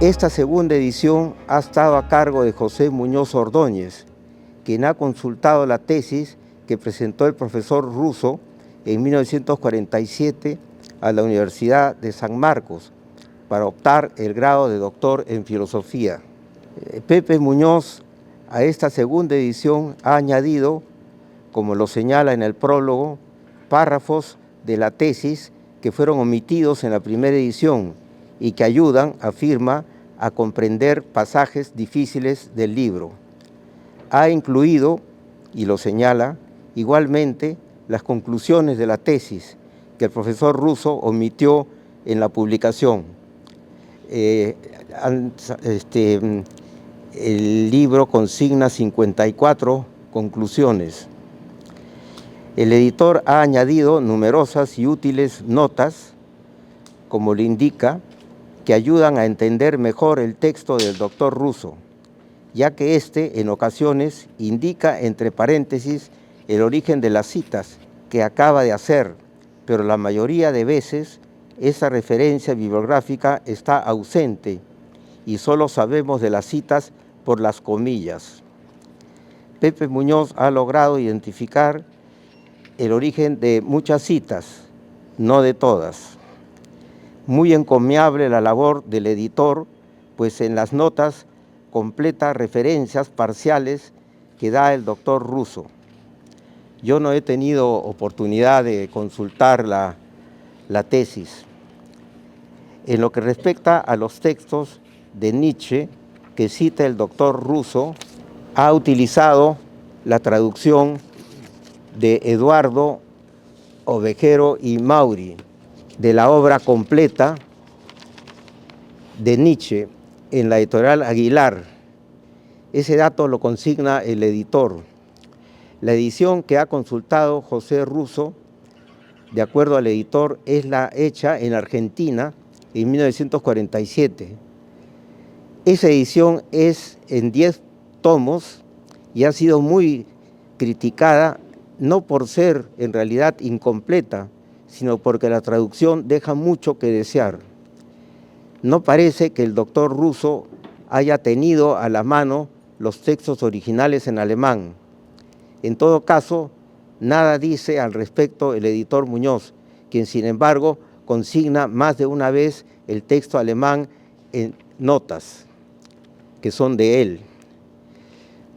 Esta segunda edición ha estado a cargo de José Muñoz Ordóñez, quien ha consultado la tesis que presentó el profesor Russo en 1947 a la Universidad de San Marcos para optar el grado de doctor en filosofía. Pepe Muñoz a esta segunda edición ha añadido, como lo señala en el prólogo, párrafos de la tesis que fueron omitidos en la primera edición y que ayudan, afirma, a comprender pasajes difíciles del libro. Ha incluido, y lo señala, igualmente las conclusiones de la tesis que el profesor Russo omitió en la publicación. El libro consigna 54 conclusiones. El editor ha añadido numerosas y útiles notas, como le indica, que ayudan a entender mejor el texto del doctor Russo, ya que éste en ocasiones indica entre paréntesis el origen de las citas que acaba de hacer, pero la mayoría de veces esa referencia bibliográfica está ausente y solo sabemos de las citas por las comillas. Pepe Muñoz ha logrado identificar el origen de muchas citas, no de todas. Muy encomiable la labor del editor, pues en las notas completa referencias parciales que da el doctor Russo. Yo no he tenido oportunidad de consultar la tesis. En lo que respecta a los textos de Nietzsche que cita el doctor Russo, ha utilizado la traducción de Eduardo Ovejero y Mauri de la obra completa de Nietzsche en la editorial Aguilar. Ese dato lo consigna el editor. La edición que ha consultado José Russo, de acuerdo al editor, es la hecha en Argentina en 1947. Esa edición es en 10 tomos y ha sido muy criticada, no por ser en realidad incompleta, sino porque la traducción deja mucho que desear. No parece que el doctor Russo haya tenido a la mano los textos originales en alemán. En todo caso, nada dice al respecto el editor Muñoz, quien sin embargo consigna más de una vez el texto alemán en notas, que son de él.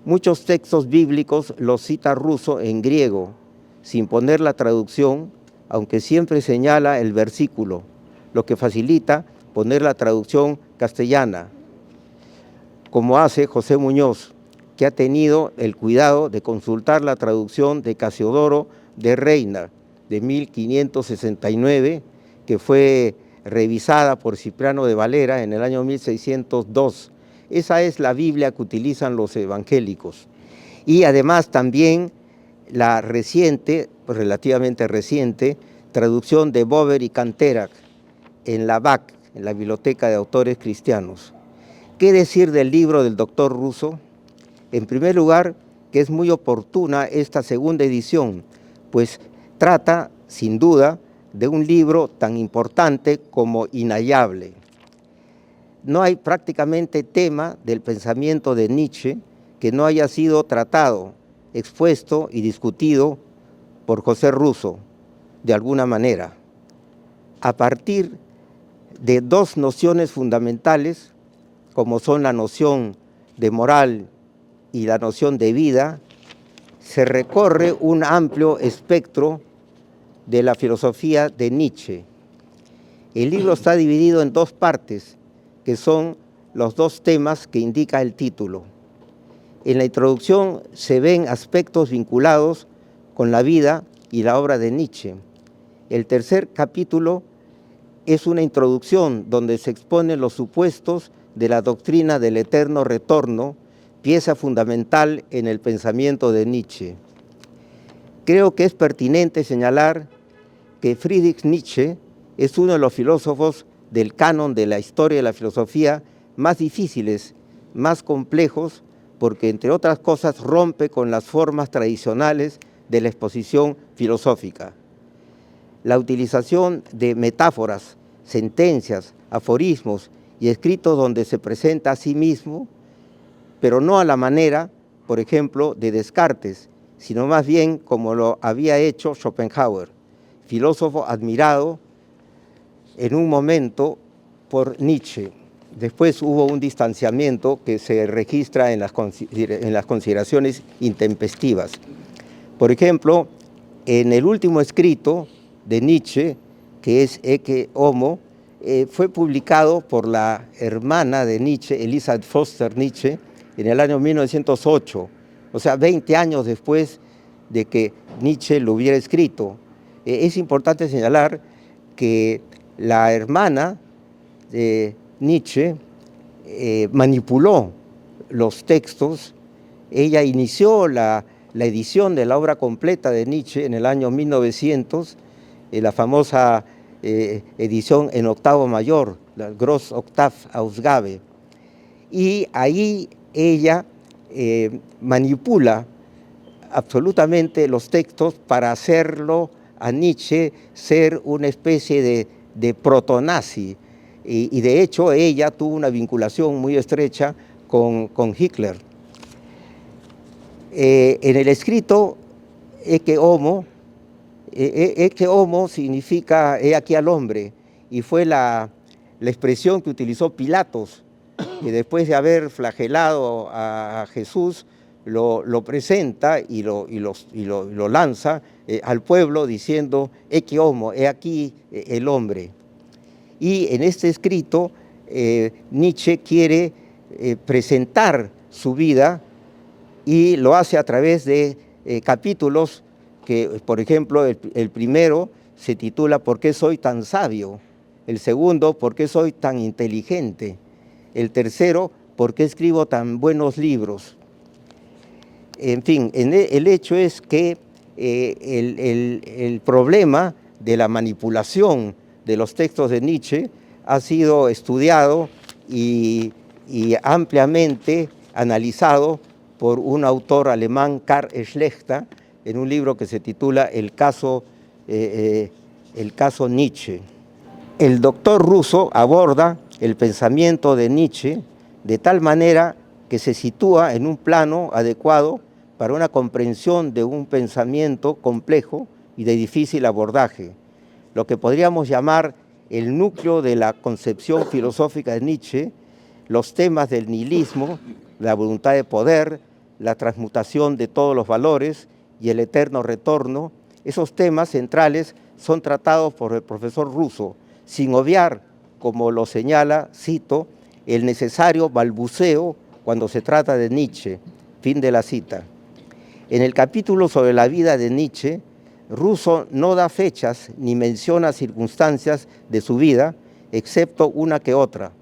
Muchos textos bíblicos los cita Russo en griego, sin poner la traducción, aunque siempre señala el versículo, lo que facilita poner la traducción castellana, como hace José Muñoz, que ha tenido el cuidado de consultar la traducción de Casiodoro de Reina, de 1569, que fue revisada por Cipriano de Valera en el año 1602. Esa es la Biblia que utilizan los evangélicos. Y además también la reciente, relativamente reciente, traducción de Bover y Canterac en la BAC, en la Biblioteca de Autores Cristianos. ¿Qué decir del libro del doctor Russo? En primer lugar, que es muy oportuna esta segunda edición, pues trata, sin duda, de un libro tan importante como inhallable. No hay prácticamente tema del pensamiento de Nietzsche que no haya sido tratado, expuesto y discutido por José Russo, de alguna manera. A partir de dos nociones fundamentales, como son la noción de moral y la noción de vida, se recorre un amplio espectro de la filosofía de Nietzsche. El libro está dividido en dos partes, que son los dos temas que indica el título. En la introducción se ven aspectos vinculados con la vida y la obra de Nietzsche. El tercer capítulo es una introducción donde se exponen los supuestos de la doctrina del eterno retorno, pieza fundamental en el pensamiento de Nietzsche. Creo que es pertinente señalar que Friedrich Nietzsche es uno de los filósofos del canon de la historia de la filosofía más difíciles, más complejos, porque entre otras cosas rompe con las formas tradicionales de la exposición filosófica. La utilización de metáforas, sentencias, aforismos y escritos donde se presenta a sí mismo, pero no a la manera, por ejemplo, de Descartes, sino más bien como lo había hecho Schopenhauer, filósofo admirado en un momento por Nietzsche. Después hubo un distanciamiento que se registra en las consideraciones intempestivas. Por ejemplo, en el último escrito de Nietzsche, que es Ecce Homo, fue publicado por la hermana de Nietzsche, Elizabeth Foster Nietzsche, en el año 1908, o sea, 20 años después de que Nietzsche lo hubiera escrito. Es importante señalar que la hermana de Nietzsche manipuló los textos. Ella inició la edición de la obra completa de Nietzsche en el año 1900, la famosa edición en octavo mayor, la Grosse Octave-Ausgabe. Y ahí ella manipula absolutamente los textos para hacerlo a Nietzsche ser una especie de protonazi, y de hecho ella tuvo una vinculación muy estrecha con Hitler. En el escrito Ecce Homo, Ecce Homo significa he aquí al hombre, y fue la expresión que utilizó Pilatos, que después de haber flagelado a Jesús, lo presenta y lo lanza al pueblo diciendo Ecce Homo, he aquí el hombre. Y en este escrito Nietzsche quiere presentar su vida y lo hace a través de capítulos que, por ejemplo, el primero se titula ¿Por qué soy tan sabio? El segundo, ¿por qué soy tan inteligente? El tercero, ¿por qué escribo tan buenos libros? En fin, el hecho es que el problema de la manipulación de los textos de Nietzsche ha sido estudiado y ampliamente analizado por un autor alemán, Karl Schlechter, en un libro que se titula El caso Nietzsche. El doctor Russo aborda el pensamiento de Nietzsche de tal manera que se sitúa en un plano adecuado para una comprensión de un pensamiento complejo y de difícil abordaje, lo que podríamos llamar el núcleo de la concepción filosófica de Nietzsche, los temas del nihilismo, la voluntad de poder, la transmutación de todos los valores y el eterno retorno. Esos temas centrales son tratados por el profesor Russo, sin obviar, como lo señala, cito, el necesario balbuceo cuando se trata de Nietzsche, fin de la cita. En el capítulo sobre la vida de Nietzsche, Russo no da fechas ni menciona circunstancias de su vida, excepto una que otra.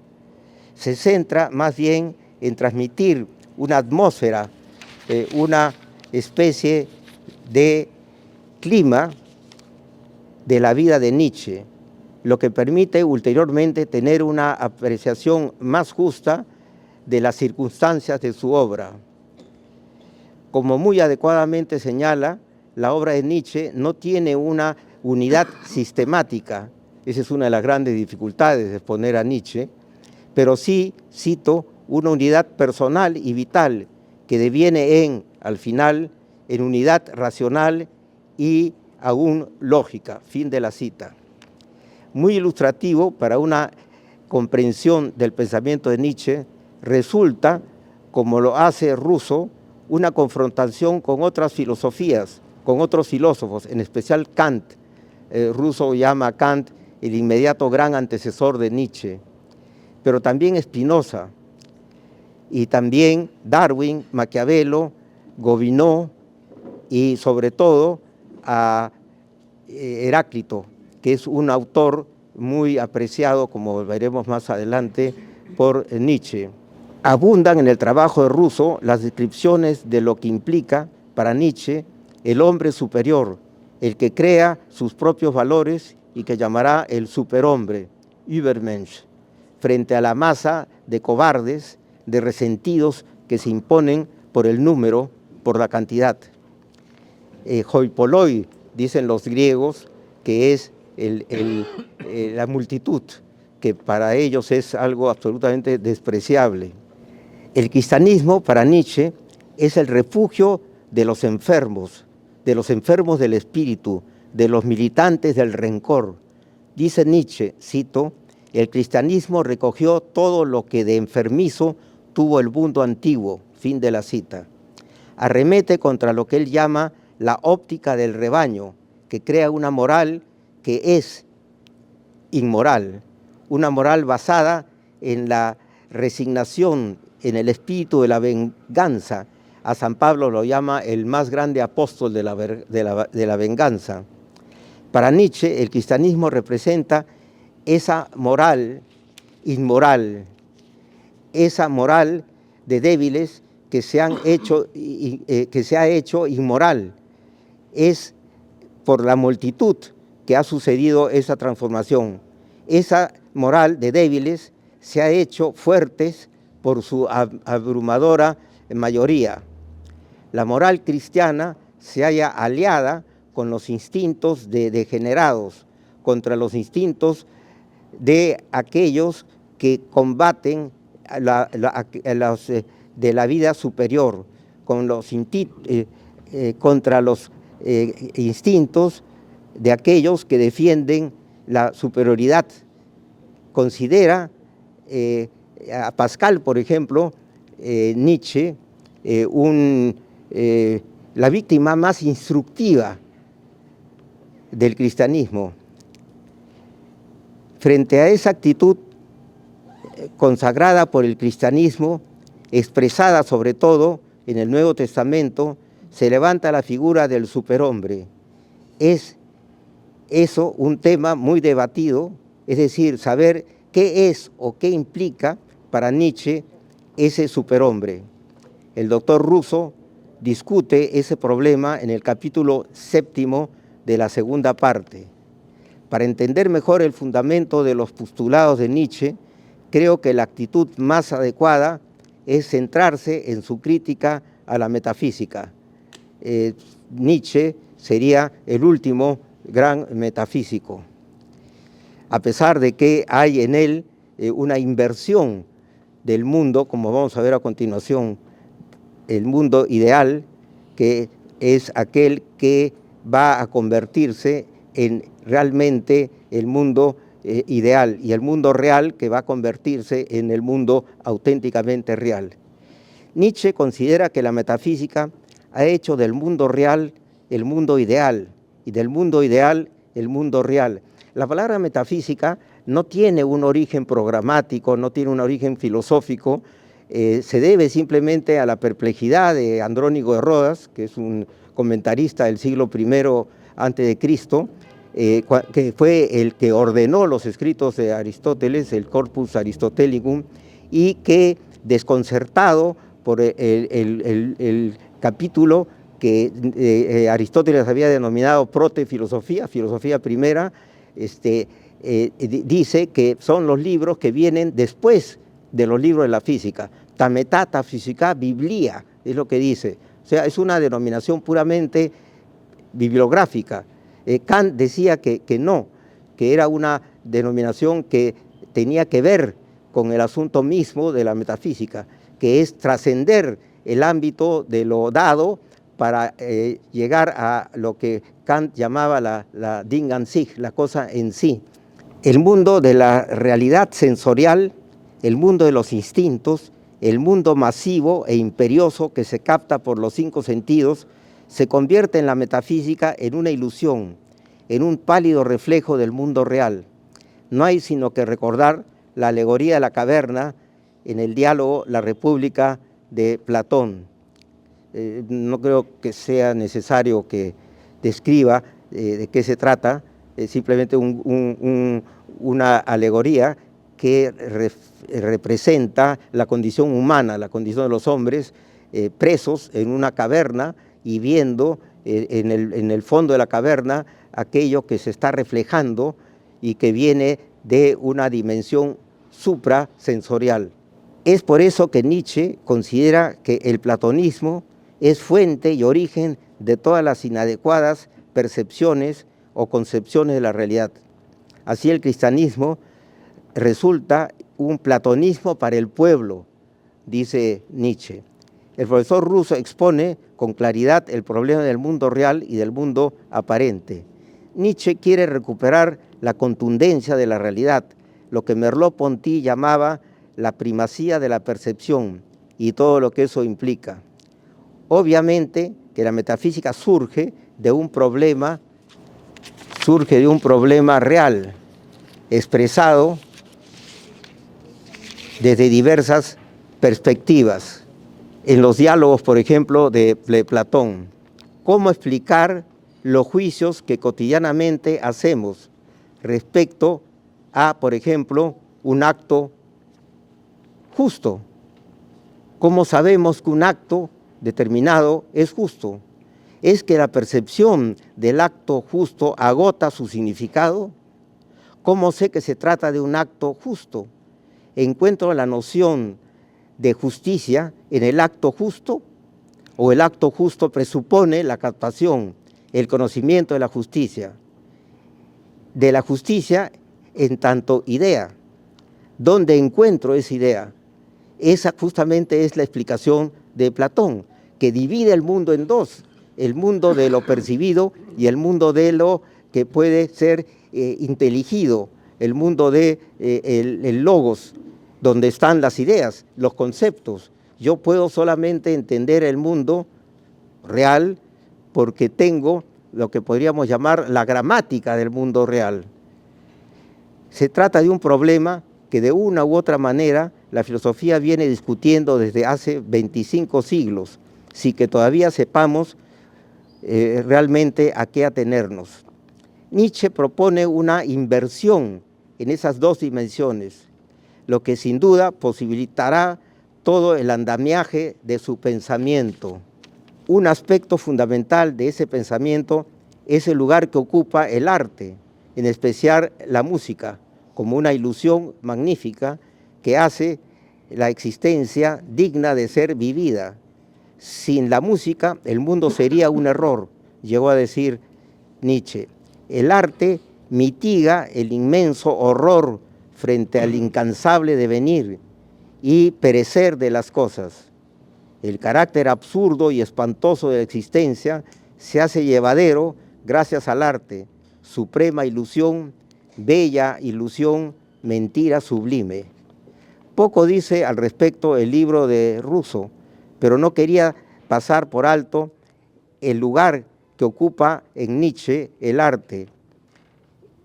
Se centra más bien en transmitir una atmósfera, una especie de clima de la vida de Nietzsche, lo que permite ulteriormente tener una apreciación más justa de las circunstancias de su obra. Como muy adecuadamente señala, la obra de Nietzsche no tiene una unidad sistemática. Esa es una de las grandes dificultades de exponer a Nietzsche, pero sí, cito, una unidad personal y vital que deviene al final, en unidad racional y aún lógica, fin de la cita. Muy ilustrativo para una comprensión del pensamiento de Nietzsche resulta, como lo hace Russo, una confrontación con otras filosofías, con otros filósofos, en especial Kant. Russo llama a Kant el inmediato gran antecesor de Nietzsche, pero también Spinoza, y también Darwin, Maquiavelo, Gobineau y sobre todo a Heráclito, que es un autor muy apreciado, como veremos más adelante, por Nietzsche. Abundan en el trabajo de Russo las descripciones de lo que implica para Nietzsche el hombre superior, el que crea sus propios valores y que llamará el superhombre, Übermensch, frente a la masa de cobardes, de resentidos que se imponen por el número, por la cantidad. Hoi polloi, dicen los griegos, que es la multitud, que para ellos es algo absolutamente despreciable. El cristianismo para Nietzsche es el refugio de los enfermos del espíritu, de los militantes del rencor. Dice Nietzsche, cito, el cristianismo recogió todo lo que de enfermizo tuvo el mundo antiguo, fin de la cita. Arremete contra lo que él llama la óptica del rebaño, que crea una moral que es inmoral, una moral basada en la resignación, en el espíritu de la venganza. A San Pablo lo llama el más grande apóstol de la venganza. Para Nietzsche, el cristianismo representa esa moral inmoral, esa moral de débiles que se ha hecho inmoral. Es por la multitud que ha sucedido esa transformación. Esa moral de débiles se ha hecho fuertes por su abrumadora mayoría. La moral cristiana se halla aliada con los instintos de degenerados, contra los instintos de aquellos que combaten de la vida superior, contra los instintos de aquellos que defienden la superioridad. Considera a Pascal, por ejemplo, Nietzsche, la víctima más instructiva del cristianismo. Frente a esa actitud consagrada por el cristianismo, expresada sobre todo en el Nuevo Testamento, se levanta la figura del superhombre. Es eso un tema muy debatido, es decir, saber qué es o qué implica para Nietzsche ese superhombre. El doctor Russo discute ese problema en el capítulo 7 de la segunda parte. Para entender mejor el fundamento de los postulados de Nietzsche, creo que la actitud más adecuada es centrarse en su crítica a la metafísica. Nietzsche sería el último gran metafísico, a pesar de que hay en él una inversión del mundo, como vamos a ver a continuación, el mundo ideal, que es aquel que va a convertirse en realmente el mundo ideal, y el mundo real que va a convertirse en el mundo auténticamente real. Nietzsche considera que la metafísica ha hecho del mundo real el mundo ideal, y del mundo ideal el mundo real. La palabra metafísica no tiene un origen programático, no tiene un origen filosófico, se debe simplemente a la perplejidad de Andrónico de Rodas, que es un comentarista del siglo I a.C., que fue el que ordenó los escritos de Aristóteles, el Corpus Aristotelicum, y que, desconcertado por el capítulo que Aristóteles había denominado protefilosofía, filosofía primera, dice que son los libros que vienen después de los libros de la física. Ta metata physica biblia, es lo que dice. O sea, es una denominación puramente bibliográfica. Kant decía que no, que era una denominación que tenía que ver con el asunto mismo de la metafísica, que es trascender el ámbito de lo dado para llegar a lo que Kant llamaba la Ding an sich, la cosa en sí. El mundo de la realidad sensorial, el mundo de los instintos, el mundo masivo e imperioso que se capta por los 5 sentidos, se convierte en la metafísica en una ilusión, en un pálido reflejo del mundo real. No hay sino que recordar la alegoría de la caverna en el diálogo La República de Platón. No creo que sea necesario que describa de qué se trata, simplemente una alegoría que representa la condición humana, la condición de los hombres presos en una caverna y viendo en el fondo de la caverna aquello que se está reflejando y que viene de una dimensión suprasensorial. Es por eso que Nietzsche considera que el platonismo es fuente y origen de todas las inadecuadas percepciones o concepciones de la realidad. Así el cristianismo resulta un platonismo para el pueblo, dice Nietzsche. El profesor Russo expone con claridad el problema del mundo real y del mundo aparente. Nietzsche quiere recuperar la contundencia de la realidad, lo que Merleau-Ponty llamaba la primacía de la percepción y todo lo que eso implica. Obviamente que la metafísica surge de un problema real, expresado desde diversas perspectivas. En los diálogos, por ejemplo, de Platón, ¿cómo explicar los juicios que cotidianamente hacemos respecto a, por ejemplo, un acto justo? ¿Cómo sabemos que un acto determinado es justo? ¿Es que la percepción del acto justo agota su significado? ¿Cómo sé que se trata de un acto justo? ¿Encuentro la noción de justicia en el acto justo? ¿O el acto justo presupone la captación, el conocimiento de la justicia en tanto idea? ¿Dónde encuentro esa idea? Esa justamente es la explicación de Platón, que divide el mundo en dos: el mundo de lo percibido y el mundo de lo que puede ser inteligido, el mundo de el logos, donde están las ideas, los conceptos. Yo puedo solamente entender el mundo real porque tengo lo que podríamos llamar la gramática del mundo real. Se trata de un problema que de una u otra manera la filosofía viene discutiendo desde hace 25 siglos, sin que todavía sepamos realmente a qué atenernos. Nietzsche propone una inversión en esas dos dimensiones, lo que sin duda posibilitará todo el andamiaje de su pensamiento. Un aspecto fundamental de ese pensamiento es el lugar que ocupa el arte, en especial la música, como una ilusión magnífica que hace la existencia digna de ser vivida. Sin la música, el mundo sería un error, llegó a decir Nietzsche. El arte mitiga el inmenso horror frente al incansable devenir y perecer de las cosas. El carácter absurdo y espantoso de la existencia se hace llevadero gracias al arte, suprema ilusión, bella ilusión, mentira sublime. Poco dice al respecto el libro de Russo, pero no quería pasar por alto el lugar que ocupa en Nietzsche el arte.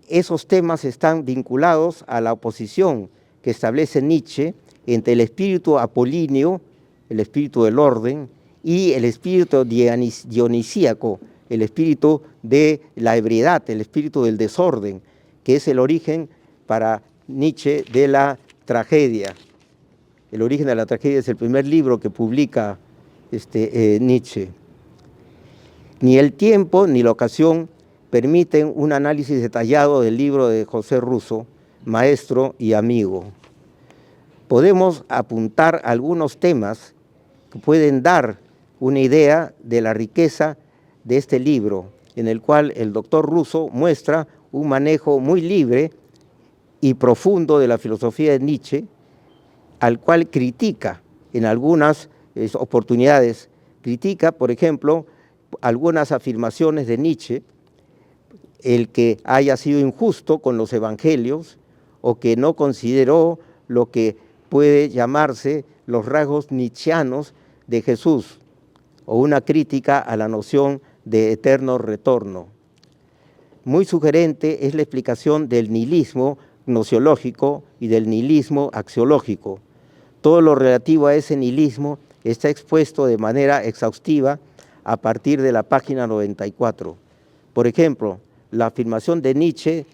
Esos temas están vinculados a la oposición que establece Nietzsche entre el espíritu apolíneo, el espíritu del orden, y el espíritu dionisíaco, el espíritu de la ebriedad, el espíritu del desorden, que es el origen para Nietzsche de la tragedia. El origen de la tragedia es el primer libro que publica Nietzsche. Ni el tiempo ni la ocasión permiten un análisis detallado del libro de José Russo, maestro y amigo. Podemos apuntar algunos temas que pueden dar una idea de la riqueza de este libro, en el cual el doctor Russo muestra un manejo muy libre y profundo de la filosofía de Nietzsche, al cual critica en algunas oportunidades. Critica, por ejemplo, algunas afirmaciones de Nietzsche, el que haya sido injusto con los evangelios o que no consideró lo que puede llamarse los rasgos nietzscheanos de Jesús, o una crítica a la noción de eterno retorno. Muy sugerente es la explicación del nihilismo gnosiológico y del nihilismo axiológico. Todo lo relativo a ese nihilismo está expuesto de manera exhaustiva a partir de la página 94. Por ejemplo, la afirmación de Nietzsche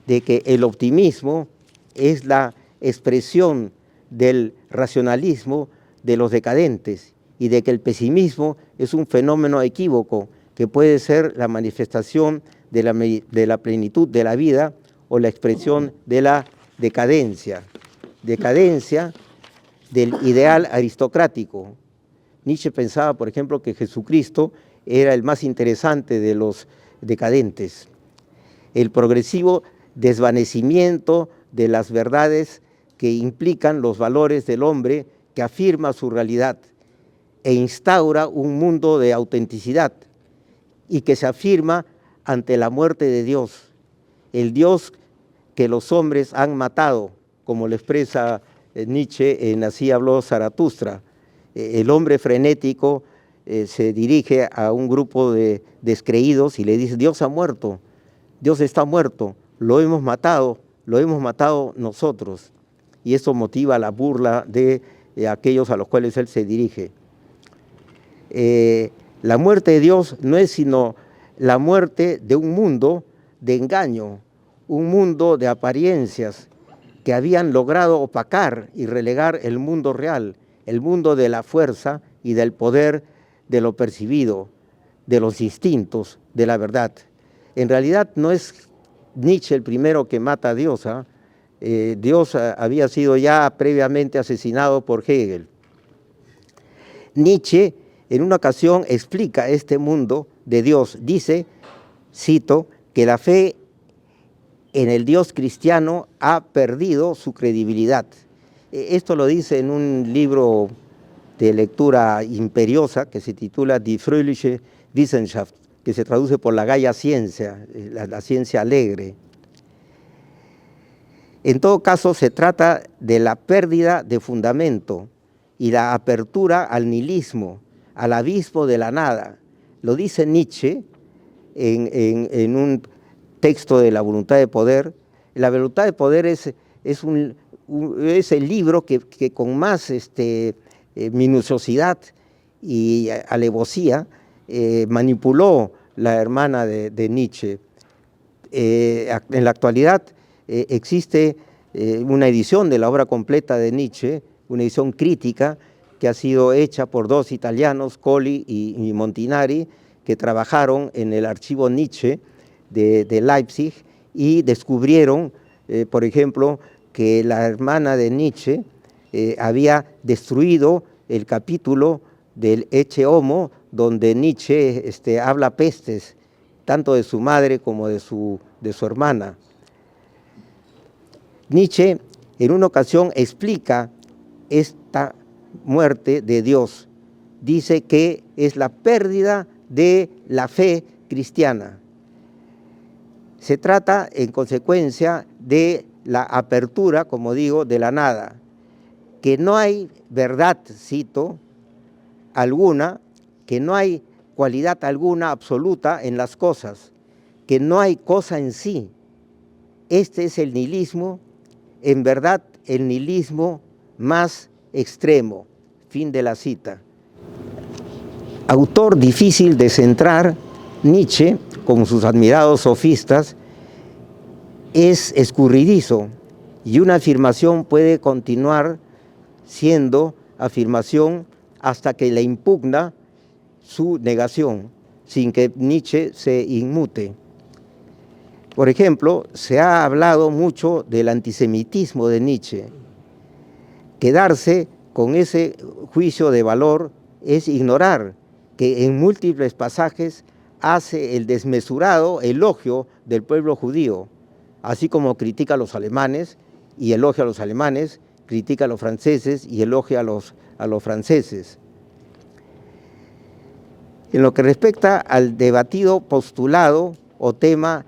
de que el optimismo es la expresión del racionalismo de los decadentes y de que el pesimismo es un fenómeno equívoco que puede ser la manifestación de la plenitud de la vida o la expresión de la decadencia. Decadencia del ideal aristocrático. Nietzsche pensaba, por ejemplo, que Jesucristo era el más interesante de los decadentes. El progresivo desvanecimiento de las verdades que implican los valores del hombre, que afirma su realidad e instaura un mundo de autenticidad y que se afirma ante la muerte de Dios, el Dios que los hombres han matado, como lo expresa Nietzsche en Así habló Zaratustra. El hombre frenético se dirige a un grupo de descreídos y le dice: Dios ha muerto, Dios está muerto, lo hemos matado nosotros. Y eso motiva la burla de aquellos a los cuales él se dirige. La muerte de Dios no es sino la muerte de un mundo de engaño, un mundo de apariencias que habían logrado opacar y relegar el mundo real, el mundo de la fuerza y del poder, de lo percibido, de los instintos, de la verdad. En realidad no es Nietzsche el primero que mata a Dios, ¿eh? Dios había sido ya previamente asesinado por Hegel. Nietzsche en una ocasión explica este mundo de Dios. Dice, cito, que la fe en el Dios cristiano ha perdido su credibilidad. Esto lo dice en un libro de lectura imperiosa que se titula Die fröhliche Wissenschaft, que se traduce por la gaya ciencia, la ciencia alegre. En todo caso, se trata de la pérdida de fundamento y la apertura al nihilismo, al abismo de la nada. Lo dice Nietzsche en un texto de La voluntad de poder. La voluntad de poder es el libro que con más minuciosidad y alevosía manipuló la hermana de Nietzsche. En la actualidad existe una edición de la obra completa de Nietzsche, una edición crítica que ha sido hecha por dos italianos, Colli y Montinari, que trabajaron en el archivo Nietzsche de Leipzig y descubrieron, por ejemplo, que la hermana de Nietzsche había destruido el capítulo del Ecce Homo, donde Nietzsche habla pestes, tanto de su madre como de su hermana. Nietzsche en una ocasión explica esta muerte de Dios. Dice que es la pérdida de la fe cristiana. Se trata, en consecuencia, de la apertura, como digo, de la nada, que no hay verdad, cito, alguna, que no hay cualidad alguna absoluta en las cosas, que no hay cosa en sí. Este es el nihilismo, en verdad el nihilismo más extremo. Fin de la cita. Autor difícil de centrar, Nietzsche, como sus admirados sofistas, es escurridizo y una afirmación puede continuar siendo afirmación hasta que le impugna su negación, sin que Nietzsche se inmute. Por ejemplo, se ha hablado mucho del antisemitismo de Nietzsche. Quedarse con ese juicio de valor es ignorar que en múltiples pasajes hace el desmesurado elogio del pueblo judío, así como critica a los alemanes y elogia a los alemanes, critica a los franceses y elogia a los franceses. En lo que respecta al debatido postulado o tema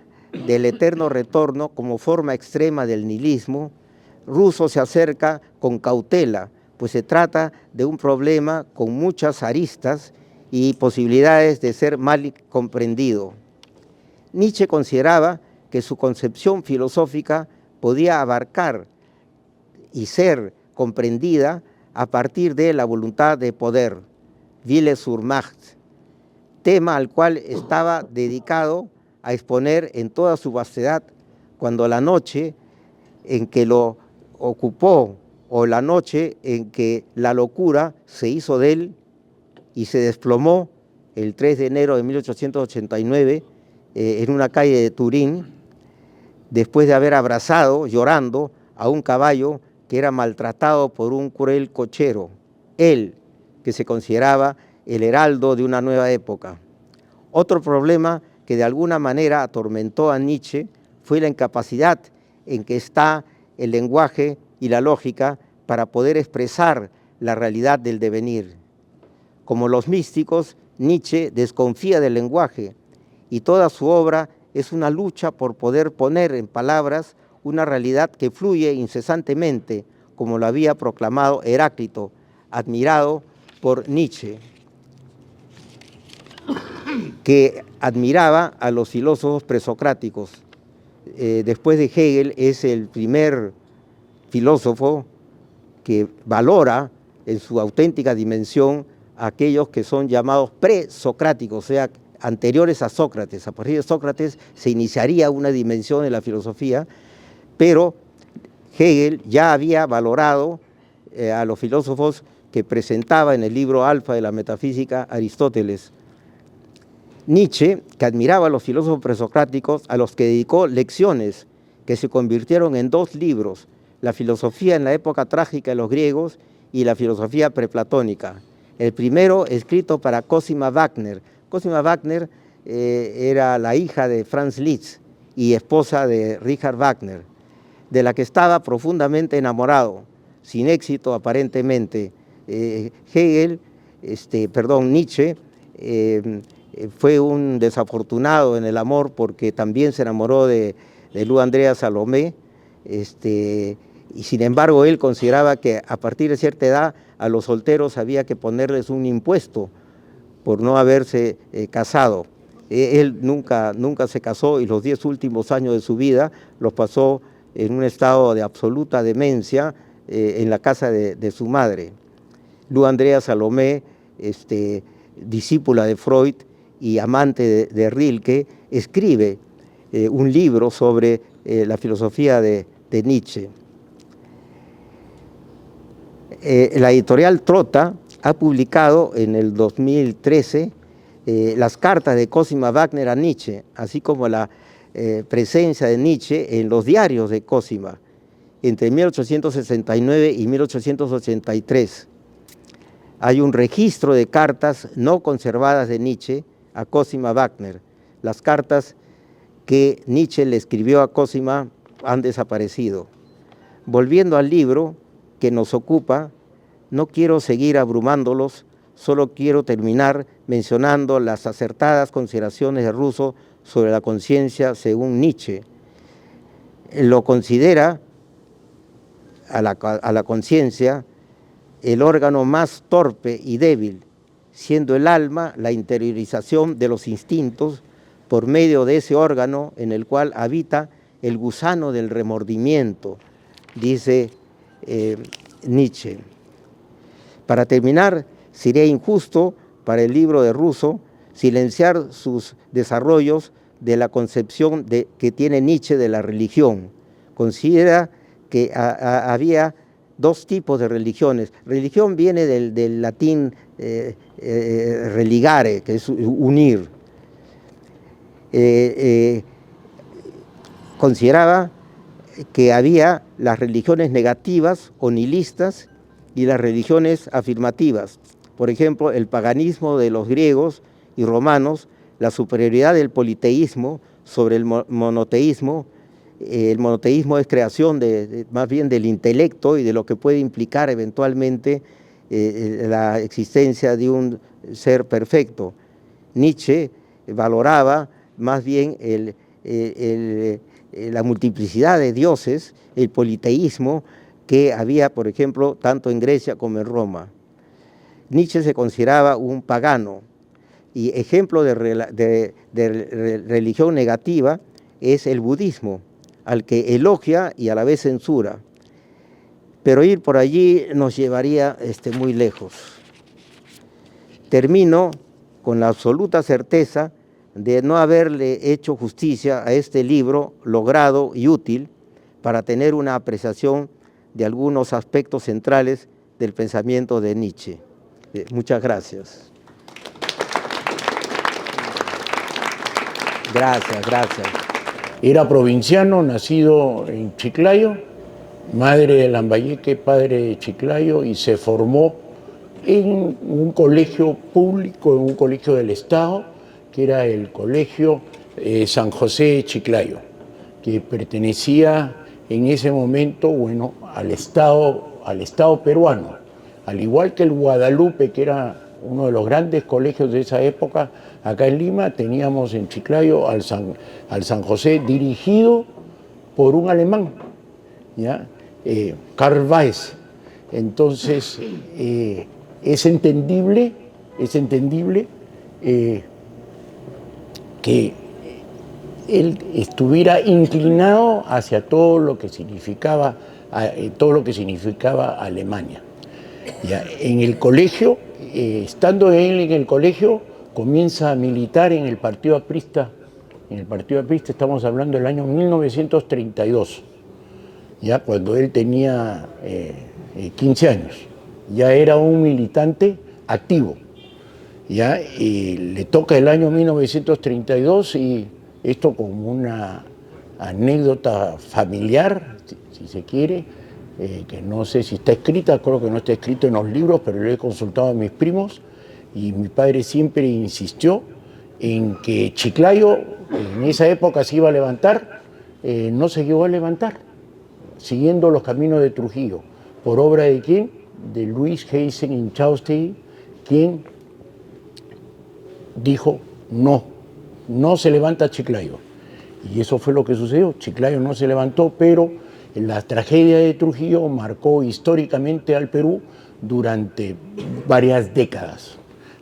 del eterno retorno como forma extrema del nihilismo, Rousseau se acerca con cautela, pues se trata de un problema con muchas aristas y posibilidades de ser mal comprendido. Nietzsche consideraba que su concepción filosófica podía abarcar y ser comprendida a partir de la voluntad de poder, Wille zur Macht, tema al cual estaba dedicado a exponer en toda su vastedad cuando la noche en que lo ocupó o la noche en que la locura se hizo de él y se desplomó el 3 de enero de 1889 en una calle de Turín, después de haber abrazado, llorando, a un caballo que era maltratado por un cruel cochero, él, que se consideraba el heraldo de una nueva época. Otro problema que de alguna manera atormentó a Nietzsche fue la incapacidad en que está el lenguaje y la lógica para poder expresar la realidad del devenir. Como los místicos, Nietzsche desconfía del lenguaje y toda su obra es una lucha por poder poner en palabras una realidad que fluye incesantemente, como lo había proclamado Heráclito, admirado por Nietzsche, que admiraba a los filósofos presocráticos. Después de Hegel, es el primer filósofo que valora en su auténtica dimensión a aquellos que son llamados presocráticos, o sea, anteriores a Sócrates. A partir de Sócrates se iniciaría una dimensión de la filosofía, pero Hegel ya había valorado a los filósofos que presentaba en el libro Alfa de la Metafísica Aristóteles. Nietzsche, que admiraba a los filósofos presocráticos, a los que dedicó lecciones que se convirtieron en 2 libros, La filosofía en la época trágica de los griegos y La filosofía preplatónica. El primero escrito para Cosima Wagner. Cosima Wagner era la hija de Franz Liszt y esposa de Richard Wagner, de la que estaba profundamente enamorado, sin éxito aparentemente. Nietzsche fue un desafortunado en el amor porque también se enamoró de Lu Andrea Salomé, y sin embargo él consideraba que a partir de cierta edad a los solteros había que ponerles un impuesto por no haberse casado. Él nunca se casó y los 10 últimos años de su vida los pasó en un estado de absoluta demencia en la casa de su madre. Lu Andrea Salomé, discípula de Freud y amante de Rilke, escribe un libro sobre la filosofía de Nietzsche. La editorial Trotta ha publicado en el 2013 las cartas de Cosima Wagner a Nietzsche, así como la presencia de Nietzsche en los diarios de Cosima entre 1869 y 1883. Hay un registro de cartas no conservadas de Nietzsche a Cosima Wagner. Las cartas que Nietzsche le escribió a Cosima han desaparecido. Volviendo al libro que nos ocupa, no quiero seguir abrumándolos, solo quiero terminar mencionando las acertadas consideraciones de Rousseau sobre la conciencia según Nietzsche. Lo considera a la conciencia el órgano más torpe y débil, siendo el alma la interiorización de los instintos por medio de ese órgano en el cual habita el gusano del remordimiento, dice Nietzsche. Para terminar, sería injusto para el libro de Rousseau silenciar sus desarrollos de la concepción que tiene Nietzsche de la religión. Considera que había 2 tipos de religiones. Religión viene del latín religare, que es unir. Consideraba que había las religiones negativas o nihilistas y las religiones afirmativas. Por ejemplo, el paganismo de los griegos y romanos, la superioridad del politeísmo sobre el monoteísmo. El monoteísmo es creación más bien del intelecto y de lo que puede implicar eventualmente la existencia de un ser perfecto. Nietzsche valoraba más bien la multiplicidad de dioses, el politeísmo que había, por ejemplo, tanto en Grecia como en Roma. Nietzsche se consideraba un pagano y ejemplo de religión negativa es el budismo, al que elogia y a la vez censura. Pero ir por allí nos llevaría muy lejos. Termino con la absoluta certeza de no haberle hecho justicia a este libro logrado y útil para tener una apreciación de algunos aspectos centrales del pensamiento de Nietzsche. Muchas gracias. Gracias. Era provinciano, nacido en Chiclayo, madre de Lambayeque, padre de Chiclayo, y se formó en un colegio público, en un colegio del Estado, que era el Colegio San José de Chiclayo, que pertenecía en ese momento, bueno, al Estado peruano. Al igual que el Guadalupe, que era uno de los grandes colegios de esa época, acá en Lima teníamos en Chiclayo al San José, dirigido por un alemán, ¿ya? Karl Weiss. Entonces, es entendible que él estuviera inclinado hacia todo lo que significaba Alemania. Ya, en el colegio, estando él en el colegio, comienza a militar en el Partido Aprista. En el Partido Aprista estamos hablando del año 1932, ya cuando él tenía 15 años. Ya era un militante activo. Ya, y le toca el año 1932 y esto como una anécdota familiar, si se quiere, que no sé si está escrita, creo que no está escrito en los libros, pero lo he consultado a mis primos y mi padre siempre insistió en que Chiclayo en esa época se iba a levantar, no se llegó a levantar, siguiendo los caminos de Trujillo. ¿Por obra de quién? De Luis Heysen Inchaustegui, quien dijo no se levanta Chiclayo. Y eso fue lo que sucedió. Chiclayo no se levantó, pero la tragedia de Trujillo marcó históricamente al Perú durante varias décadas.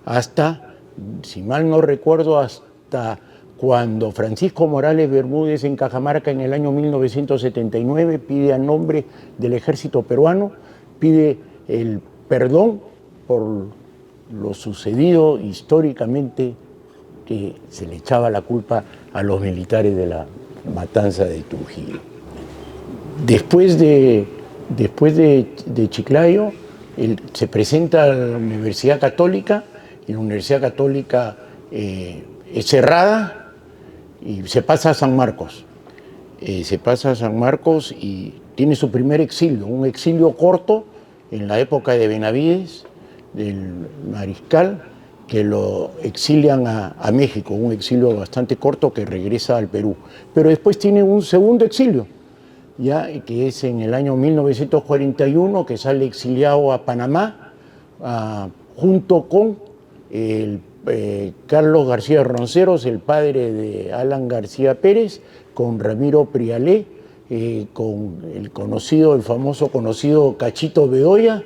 Hasta, si mal no recuerdo, hasta cuando Francisco Morales Bermúdez en Cajamarca en el año 1979 pide a nombre del ejército peruano, pide el perdón por lo sucedido históricamente, que se le echaba la culpa a los militares de la matanza de Trujillo. Después de Chiclayo, se presenta a la Universidad Católica, y la Universidad Católica es cerrada y se pasa a San Marcos. Se pasa a San Marcos y tiene su primer exilio, un exilio corto en la época de Benavides, del mariscal, que lo exilian a México, un exilio bastante corto que regresa al Perú. Pero después tiene un segundo exilio, ya, que es en el año 1941, que sale exiliado a Panamá, junto con Carlos García Ronceros, el padre de Alan García Pérez, con Ramiro Prialé, con el famoso conocido Cachito Bedoya,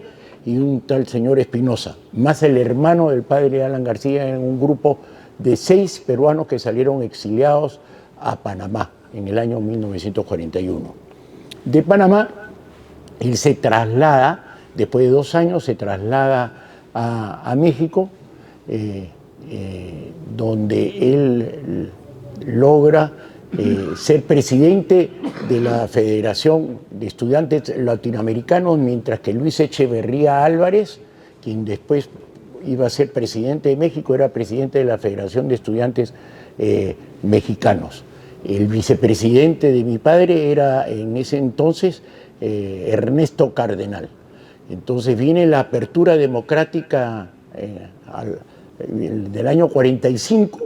y un tal señor Espinosa, más el hermano del padre Alan García, en un grupo de 6 peruanos que salieron exiliados a Panamá en el año 1941. De Panamá, él se traslada, después de 2 años, se traslada a México, donde él logra ser presidente de la Federación de Estudiantes Latinoamericanos, mientras que Luis Echeverría Álvarez, quien después iba a ser presidente de México, era presidente de la Federación de Estudiantes Mexicanos. El vicepresidente de mi padre era en ese entonces Ernesto Cardenal. Entonces viene la apertura democrática del año 45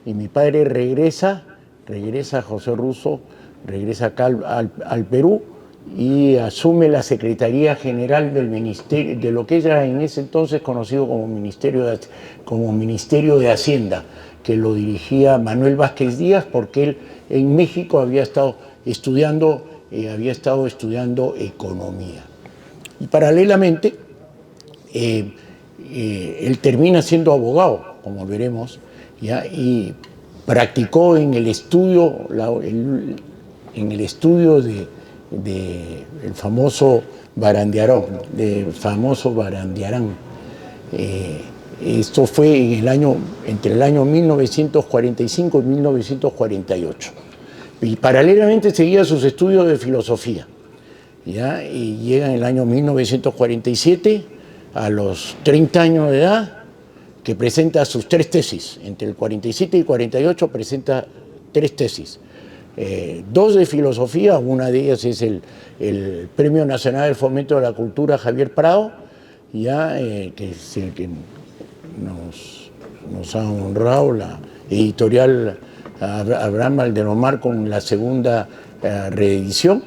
y mi padre regresa José Russo, regresa acá al Perú y asume la Secretaría General del Ministerio, de lo que era en ese entonces conocido como Ministerio de Hacienda, que lo dirigía Manuel Vázquez Díaz, porque él en México había estado estudiando economía. Y paralelamente, él termina siendo abogado, como veremos, ¿ya? Y practicó en el estudio del famoso Barandiarán. Esto fue entre el año 1945 y 1948. Y paralelamente seguía sus estudios de filosofía, ¿ya? Y llega en el año 1947, a los 30 años de edad, que presenta sus 3 tesis. Entre el 47 y el 48 presenta 3 tesis. 2 de filosofía, una de ellas es el Premio Nacional del Fomento de la Cultura Javier Prado, ya, que es el que nos ha honrado la editorial Abraham Valdelomar con la segunda reedición.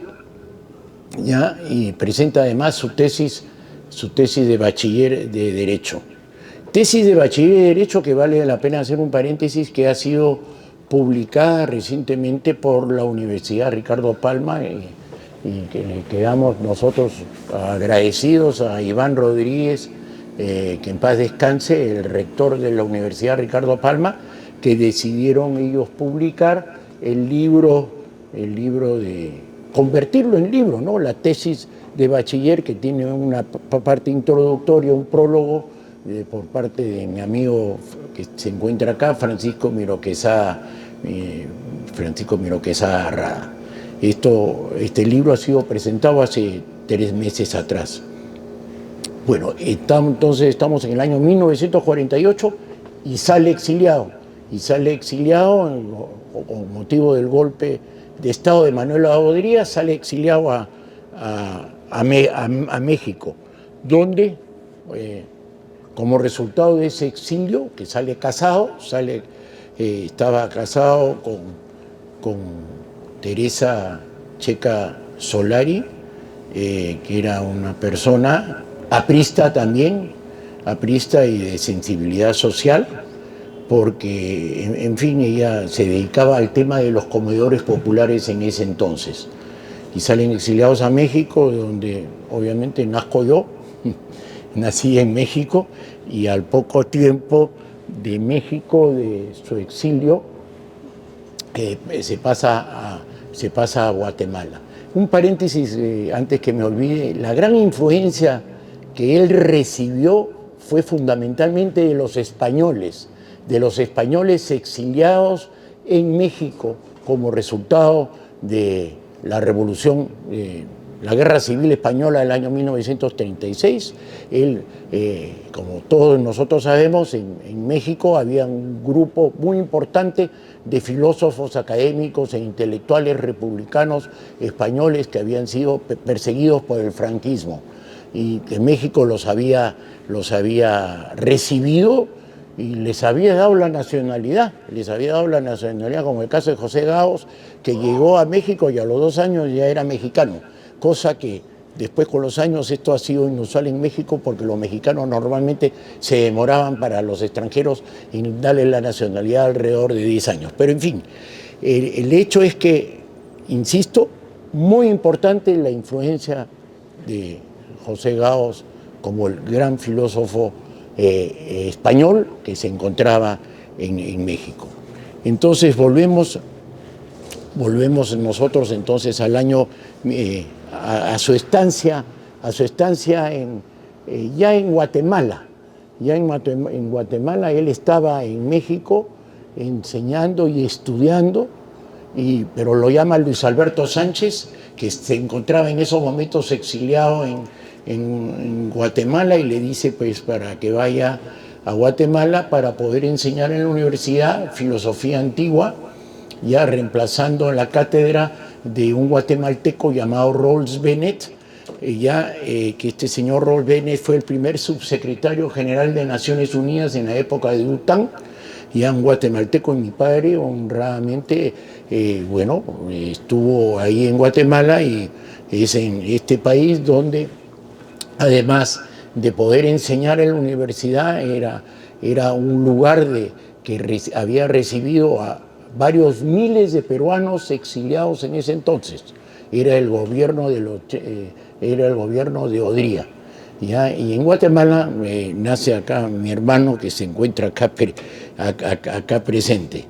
¿ya? Y presenta además su tesis de bachiller de Derecho. Tesis de bachiller de Derecho que vale la pena hacer un paréntesis, que ha sido publicada recientemente por la Universidad Ricardo Palma, y que le quedamos nosotros agradecidos a Iván Rodríguez, que en paz descanse, el rector de la Universidad Ricardo Palma, que decidieron ellos publicar el libro de convertirlo en libro, ¿no? La tesis de bachiller, que tiene una parte introductoria, un prólogo por parte de mi amigo que se encuentra acá, Francisco Miro Quesada Arrada. Este libro ha sido presentado hace 3 meses atrás. Bueno, entonces estamos en el año 1948 y sale exiliado. Con motivo del golpe de Estado de Manuel Alegría, sale exiliado a México, donde, como resultado de ese exilio, que sale casado, estaba casado con Teresa Checa Solari, que era una persona aprista también, aprista y de sensibilidad social, porque, en fin, ella se dedicaba al tema de los comedores populares en ese entonces. Y salen exiliados a México, donde obviamente nazco yo, nací en México, y al poco tiempo de México, de su exilio, se pasa a Guatemala. Un paréntesis, antes que me olvide, la gran influencia que él recibió fue fundamentalmente de los españoles exiliados en México como resultado de la revolución, la Guerra Civil Española del año 1936. Él, como todos nosotros sabemos, en México había un grupo muy importante de filósofos académicos e intelectuales republicanos españoles que habían sido perseguidos por el franquismo, y que México los había recibido y les había dado la nacionalidad, como el caso de José Gaos, que llegó a México y a los 2 años ya era mexicano, cosa que después con los años esto ha sido inusual en México, porque los mexicanos normalmente se demoraban para los extranjeros en darle la nacionalidad alrededor de 10 años. Pero en fin, el hecho es que, insisto, muy importante la influencia de José Gaos como el gran filósofo español que se encontraba en México. Entonces volvemos nosotros entonces al año, a su estancia ya en Guatemala. Ya en Guatemala él estaba en México enseñando y estudiando, pero lo llama Luis Alberto Sánchez, que se encontraba en esos momentos exiliado en Guatemala, y le dice pues para que vaya a Guatemala para poder enseñar en la universidad filosofía antigua, ya reemplazando la cátedra de un guatemalteco llamado Rolls Bennett, que este señor Rolls Bennett fue el primer subsecretario general de Naciones Unidas en la época de Dután, ya un guatemalteco, y mi padre honradamente estuvo ahí en Guatemala, y es en este país donde, además de poder enseñar en la universidad, era un lugar que había recibido a varios miles de peruanos exiliados en ese entonces. Era el gobierno de Odría. ¿Ya? Y en Guatemala nace acá mi hermano, que se encuentra acá presente.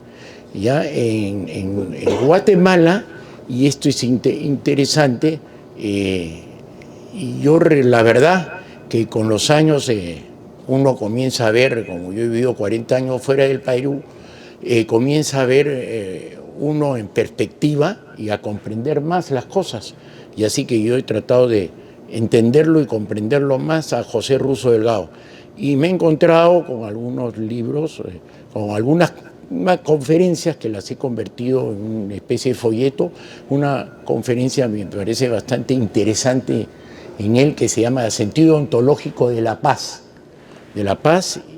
¿Ya? En Guatemala, y esto es interesante, y yo la verdad que con los años uno comienza a ver, como yo he vivido 40 años fuera del Perú, comienza a ver uno en perspectiva y a comprender más las cosas. Y así que yo he tratado de entenderlo y comprenderlo más a José Russo Delgado. Y me he encontrado con algunos libros, con algunas conferencias que las he convertido en una especie de folleto. Una conferencia me parece bastante interesante en él, que se llama Sentido Ontológico de la Paz,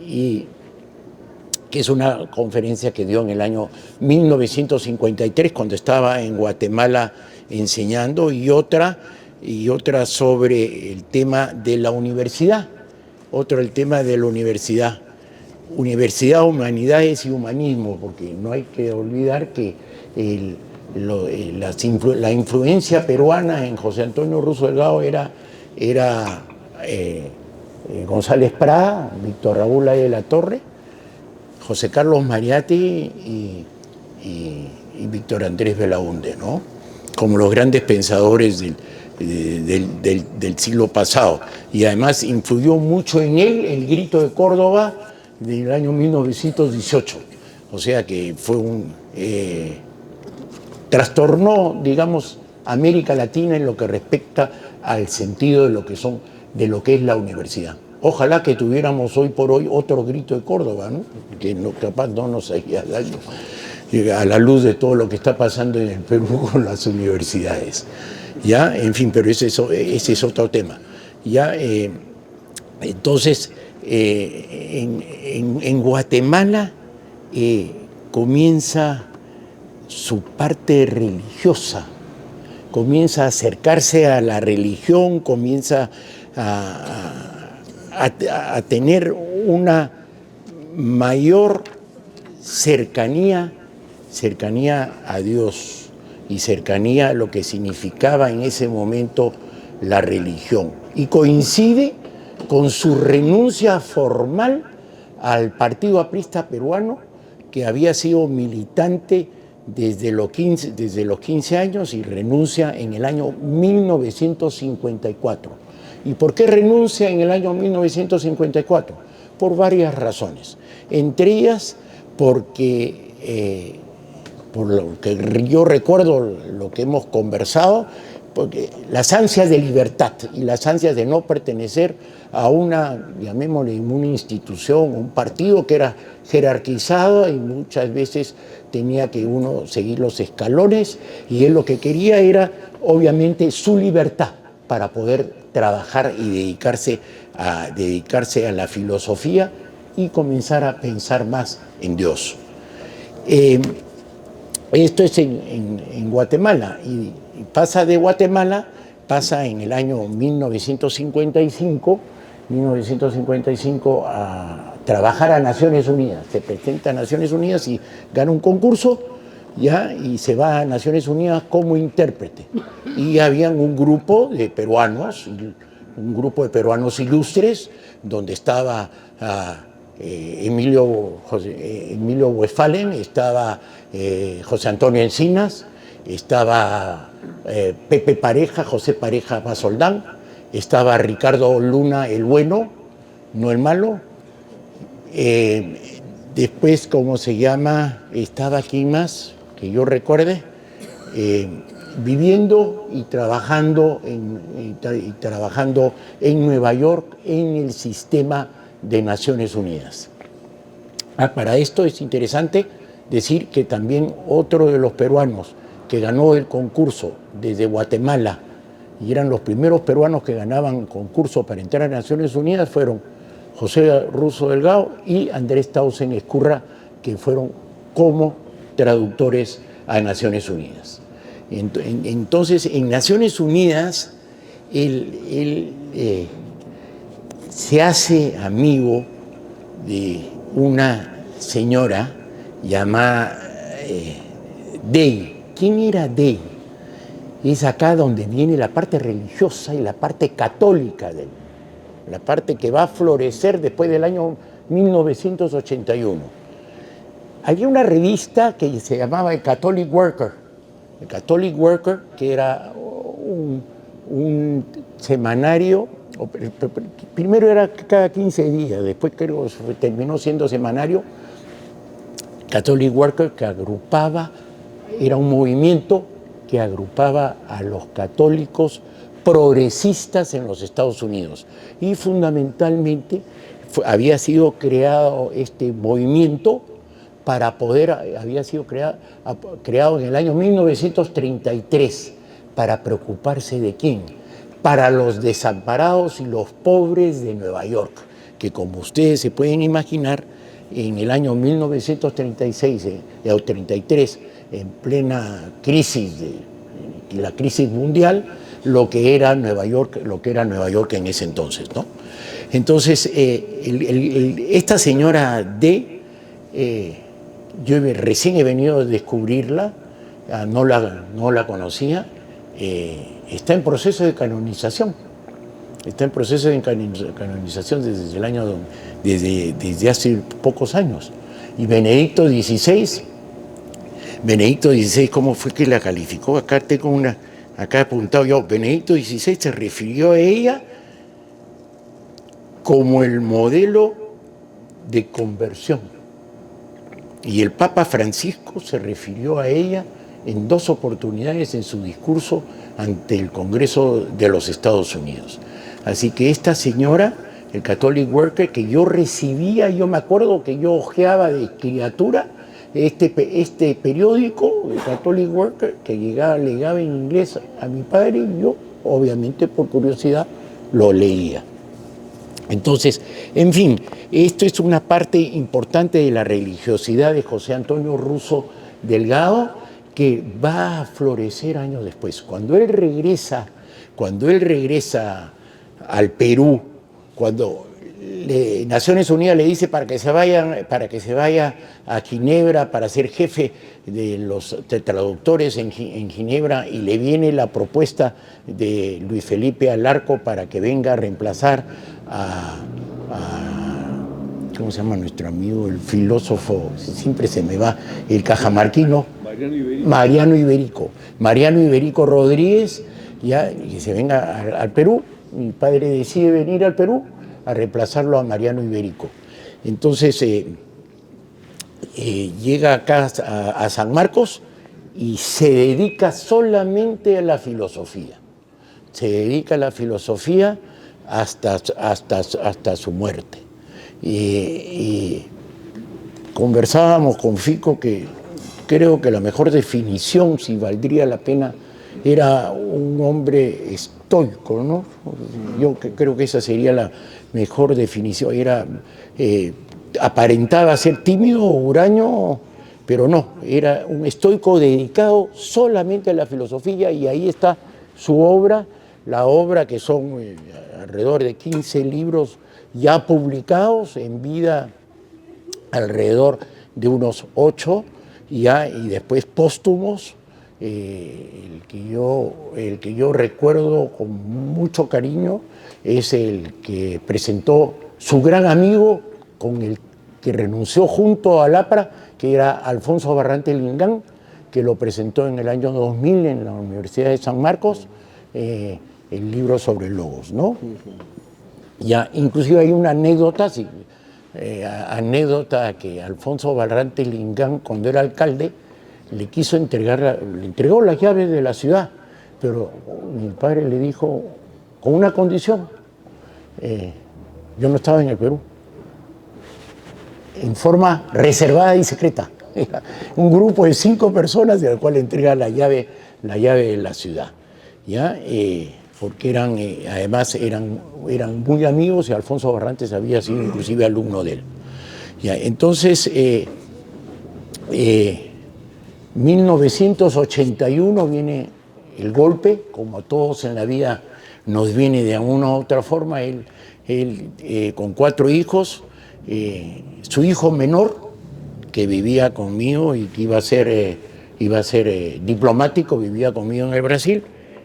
y que es una conferencia que dio en el año 1953, cuando estaba en Guatemala enseñando, y otra y otra sobre el tema de la universidad. Otro el tema de la universidad. Universidad, humanidades y humanismo, porque no hay que olvidar que la influencia peruana en José Antonio Russo Delgado era González Prada, Víctor Raúl Ay de la Torre, José Carlos Mariátegui y Víctor Andrés Belaúnde, ¿no? Como los grandes pensadores del siglo pasado. Y además influyó mucho en él el Grito de Córdoba del año 1918. O sea que fue trastornó, digamos, América Latina en lo que respecta al sentido de lo que es la universidad. Ojalá que tuviéramos hoy por hoy otro Grito de Córdoba, ¿no? Que capaz no nos haría daño a la luz de todo lo que está pasando en el Perú con las universidades. ¿Ya? En fin, pero ese es otro tema. ¿Ya? Entonces, en Guatemala comienza su parte religiosa, comienza a acercarse a la religión, comienza a tener una mayor cercanía a Dios y cercanía a lo que significaba en ese momento la religión. Y coincide con su renuncia formal al Partido Aprista Peruano, que había sido militante desde los 15 años y renuncia en el año 1954. ¿Y por qué renuncia en el año 1954? Por varias razones. Entre ellas, porque, por lo que yo recuerdo, lo que hemos conversado, porque las ansias de libertad y las ansias de no pertenecer a una, llamémosle, una institución, un partido que era jerarquizado y muchas veces tenía que uno seguir los escalones, y él lo que quería era, obviamente, su libertad para poder trabajar y dedicarse a la filosofía y comenzar a pensar más en Dios. Esto es en Guatemala, y pasa de Guatemala, pasa en el año 1955 a trabajar a Naciones Unidas. Se presenta a Naciones Unidas y gana un concurso, ¿ya? Y se va a Naciones Unidas como intérprete. Y habían un grupo de peruanos ilustres, donde estaba Emilio Westphalen, estaba José Antonio Encinas, estaba Pepe Pareja, José Pareja Basoldán, estaba Ricardo Luna el bueno, no el malo. Después, ¿cómo se llama? Estaba aquí más, que yo recuerde, viviendo y trabajando en Nueva York en el sistema de Naciones Unidas. Para esto es interesante decir que también otro de los peruanos que ganó el concurso desde Guatemala, y eran los primeros peruanos que ganaban concurso para entrar a Naciones Unidas, fueron José Russo Delgado y Andrés Tausen Ezcurra, que fueron como traductores a Naciones Unidas. Entonces, en Naciones Unidas, él se hace amigo de una señora llamada Day. ¿Quién era Day? Es acá donde viene la parte religiosa y la parte católica de él, la parte que va a florecer después del año 1981. Había una revista que se llamaba el Catholic Worker, que era un semanario, primero era cada 15 días, después creo que terminó siendo semanario. Catholic Worker, que era un movimiento que agrupaba a los católicos progresistas en los Estados Unidos, y fundamentalmente había sido creado este movimiento había sido creado en el año 1933 para preocuparse de ¿quién? Para los desamparados y los pobres de Nueva York, que como ustedes se pueden imaginar, en el año 1936 o 33, en plena crisis, la crisis mundial, lo que era Nueva York en ese entonces, ¿no? Entonces, esta señora D, yo recién he venido a descubrirla, no la conocía, está en proceso de canonización. Está en proceso de canonización desde hace pocos años. Y Benedicto XVI, ¿cómo fue que la calificó? Acá he apuntado yo, Benedicto XVI se refirió a ella como el modelo de conversión. Y el Papa Francisco se refirió a ella en 2 oportunidades en su discurso ante el Congreso de los Estados Unidos. Así que esta señora, el Catholic Worker, que yo recibía, yo me acuerdo que yo hojeaba de criatura este periódico, el Catholic Worker, que llegaba en inglés a mi padre, y yo, obviamente por curiosidad, lo leía. Entonces, en fin, esto es una parte importante de la religiosidad de José Antonio Russo Delgado, que va a florecer años después. Cuando él regresa al Perú, cuando Naciones Unidas le dice para que se vaya a Ginebra para ser jefe de los traductores en Ginebra, y le viene la propuesta de Luis Felipe Alarco para que venga a reemplazar a ¿cómo se llama nuestro amigo? El filósofo, siempre se me va, el cajamarquino. Mariano Iberico Rodríguez, ya, y se venga al Perú. Mi padre decide venir al Perú a reemplazarlo a Mariano Iberico. Entonces llega acá a San Marcos y se dedica solamente a la filosofía. Se dedica a la filosofía hasta su muerte. Y conversábamos con Fico que creo que la mejor definición, si valdría la pena, era un hombre estoico, ¿no? Yo creo que esa sería la mejor definición. Aparentaba ser tímido o huraño, pero no, era un estoico dedicado solamente a la filosofía, y ahí está su obra, la obra que son alrededor de 15 libros ya publicados, en vida alrededor de unos 8, y después póstumos. El que yo recuerdo con mucho cariño es el que presentó su gran amigo, con el que renunció junto al APRA, que era Alfonso Barrante Lingán, que lo presentó en el año 2000 en la Universidad de San Marcos, el libro sobre logos, ¿no? Ya, inclusive hay una anécdota, que Alfonso Barrante Lingán, cuando era alcalde, le entregó las llaves de la ciudad, pero mi padre le dijo, con una condición: yo no estaba en el Perú, en forma reservada y secreta. Un grupo de 5 personas, al cual le entrega la llave de la ciudad, ¿ya? Porque además eran muy amigos, y Alfonso Barrantes había sido inclusive alumno de él. ¿Ya? Entonces, 1981 viene el golpe, como a todos en la vida nos viene de una u otra forma. Él con 4 hijos, su hijo menor, que vivía conmigo y que iba a ser diplomático, vivía conmigo en el Brasil,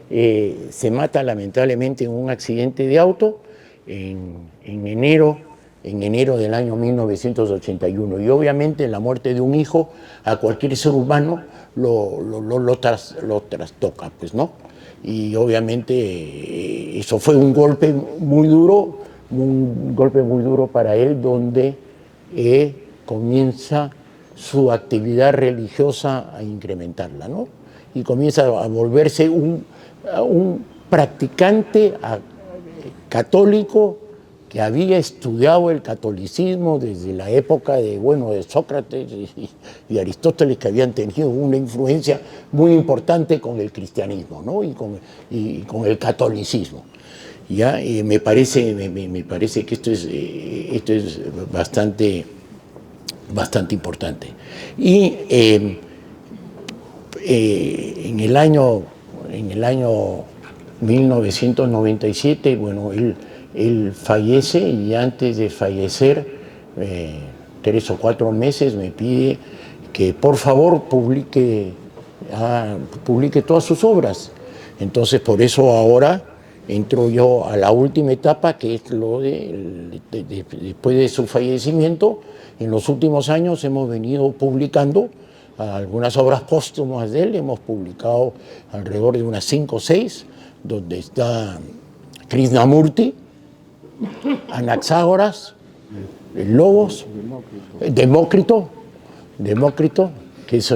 se mata lamentablemente en un accidente de auto en enero del año 1981. Y obviamente la muerte de un hijo a cualquier ser humano lo trastoca, pues, ¿no? Y obviamente eso fue un golpe muy duro para él, donde comienza su actividad religiosa a incrementarla, ¿no? Y comienza a volverse un practicante católico, que había estudiado el catolicismo desde la época de Sócrates y Aristóteles, que habían tenido una influencia muy importante con el cristianismo, ¿no? y con el catolicismo. ¿Ya? Me parece que esto es bastante importante. Y en el año 1997, bueno, él fallece y antes de fallecer, 3 o 4 meses, me pide que por favor publique todas sus obras. Entonces, por eso ahora entro yo a la última etapa, que es lo después de su fallecimiento. En los últimos años hemos venido publicando algunas obras póstumas de él, hemos publicado alrededor de unas 5 o 6, donde está Krishnamurti, Anaxágoras, Logos, Demócrito, que es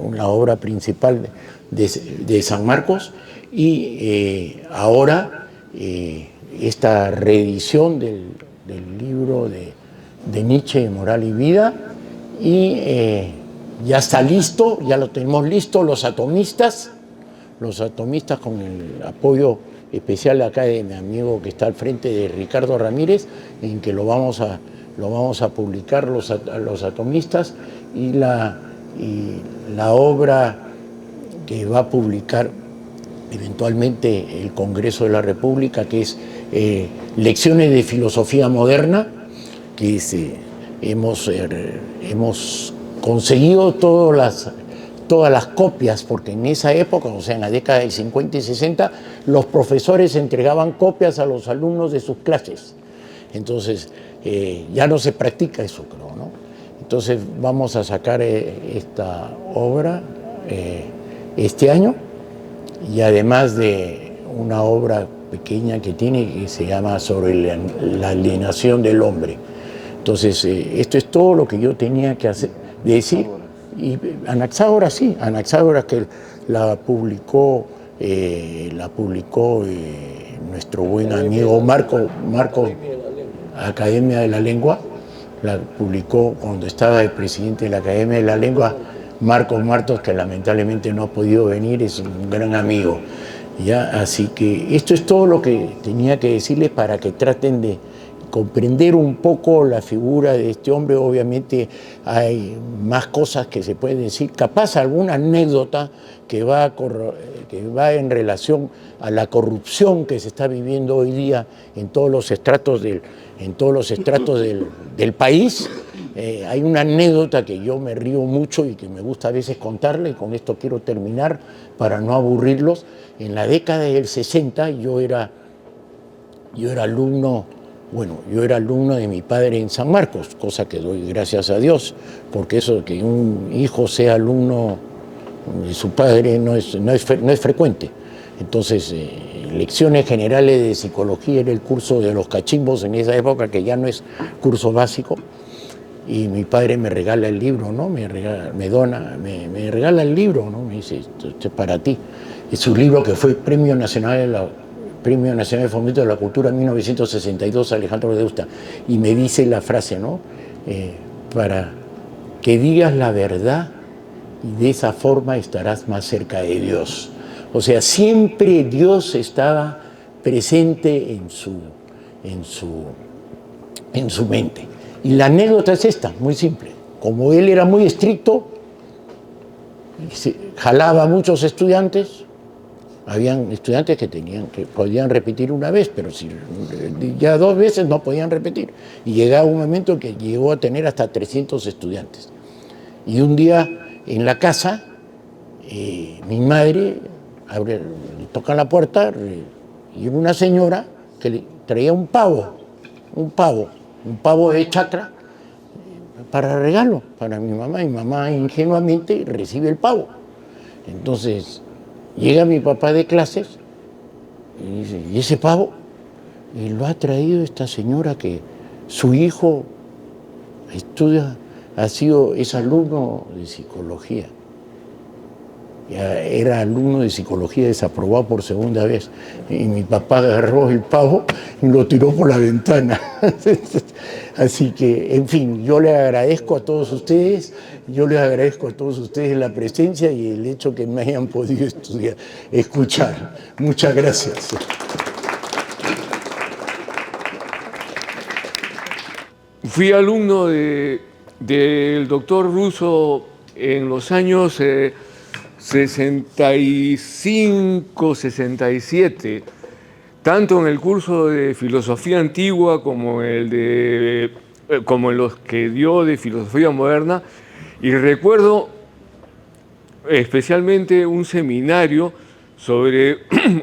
una obra principal de San Marcos, y ahora esta reedición del libro de Nietzsche, Moral y Vida, y ya está listo, ya lo tenemos listo, Los Atomistas con el apoyo especial acá de mi amigo que está al frente, de Ricardo Ramírez, en que lo vamos a publicar, los Atomistas, y la obra que va a publicar eventualmente el Congreso de la República, que es Lecciones de Filosofía Moderna, que hemos conseguido todas las copias, porque en esa época, o sea, en la década de 50 y 60, los profesores entregaban copias a los alumnos de sus clases. Entonces, ya no se practica eso, creo, ¿no? Entonces, vamos a sacar esta obra este año, y además de una obra pequeña que tiene, que se llama Sobre la alienación del hombre. Entonces, esto es todo lo que yo tenía que decir. Y Anaxágoras, sí, Anaxágoras, que la publicó nuestro buen amigo Marco, Academia de la Lengua, la publicó cuando estaba el presidente de la Academia de la Lengua, Marcos Martos, que lamentablemente no ha podido venir, es un gran amigo. ¿Ya? Así que esto es todo lo que tenía que decirles para que traten de comprender un poco la figura de este hombre. Obviamente hay más cosas que se pueden decir, capaz alguna anécdota que va en relación a la corrupción que se está viviendo hoy día en todos los estratos del país. Hay una anécdota que yo me río mucho y que me gusta a veces contarla, y con esto quiero terminar para no aburrirlos. En la década del 60 yo era alumno de mi padre en San Marcos, cosa que doy gracias a Dios, porque eso de que un hijo sea alumno de su padre no es frecuente. Entonces, lecciones generales de psicología era el curso de los cachimbos en esa época, que ya no es curso básico, y mi padre me regala el libro, ¿no? Me regala el libro, ¿no? Me dice, esto es para ti. Es un libro que fue Premio Nacional de Fomento de la Cultura en 1962, Alejandro Deusta, y me dice la frase, ¿no? Para que digas la verdad, y de esa forma estarás más cerca de Dios. O sea, siempre Dios estaba presente en su mente. Y la anécdota es esta, muy simple. Como él era muy estricto, jalaba a muchos estudiantes. Habían estudiantes que podían repetir una vez, pero ya 2 veces no podían repetir. Y llegaba un momento que llegó a tener hasta 300 estudiantes. Y un día en la casa, mi madre le toca la puerta, y era una señora que le traía un pavo de chacra para regalo para mi mamá. Mi mamá ingenuamente recibe el pavo. Entonces llega mi papá de clases y dice, ¿y ese pavo? Y lo ha traído esta señora, que su hijo es alumno de psicología. Ya era alumno de psicología, desaprobado por 2ª vez. Y mi papá agarró el pavo y lo tiró por la ventana. Así que, en fin, yo les agradezco a todos ustedes la presencia y el hecho que me hayan podido escuchar. Muchas gracias. Fui alumno del doctor Russo en los años 65, 67, tanto en el curso de filosofía antigua como en los que dio de filosofía moderna, y recuerdo especialmente un seminario sobre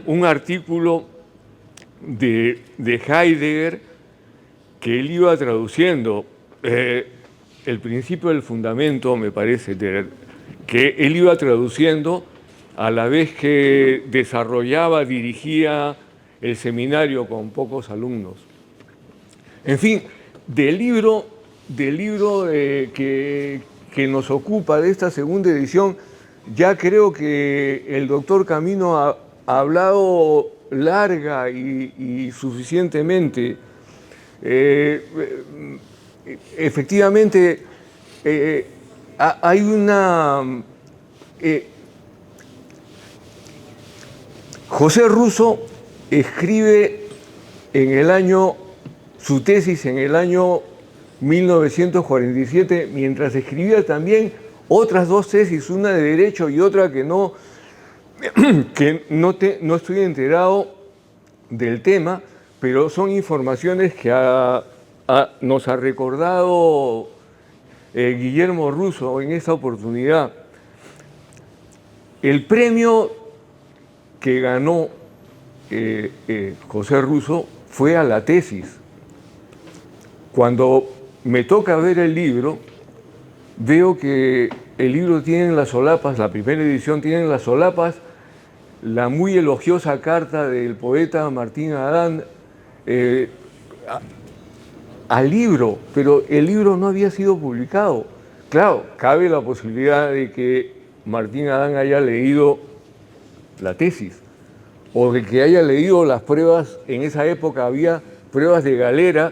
un artículo de Heidegger que él iba traduciendo, el principio del fundamento, me parece, que él iba traduciendo a la vez que desarrollaba, dirigía el seminario con pocos alumnos. En fin, del libro que nos ocupa de esta segunda edición, ya creo que el doctor Camino ha hablado larga y suficientemente. Efectivamente, hay una... José Russo escribe su tesis en el año 1947, mientras escribía también otras dos tesis, una de Derecho y otra que no estoy enterado del tema, pero son informaciones que nos ha recordado Guillermo Russo en esta oportunidad. El premio que ganó José Russo fue a la tesis. Cuando me toca ver el libro, veo que el libro tiene en las solapas, la primera edición tiene en las solapas, la muy elogiosa carta del poeta Martín Adán al libro, pero el libro no había sido publicado. Claro, cabe la posibilidad de que Martín Adán haya leído la tesis, o de que haya leído las pruebas. En esa época había pruebas de galera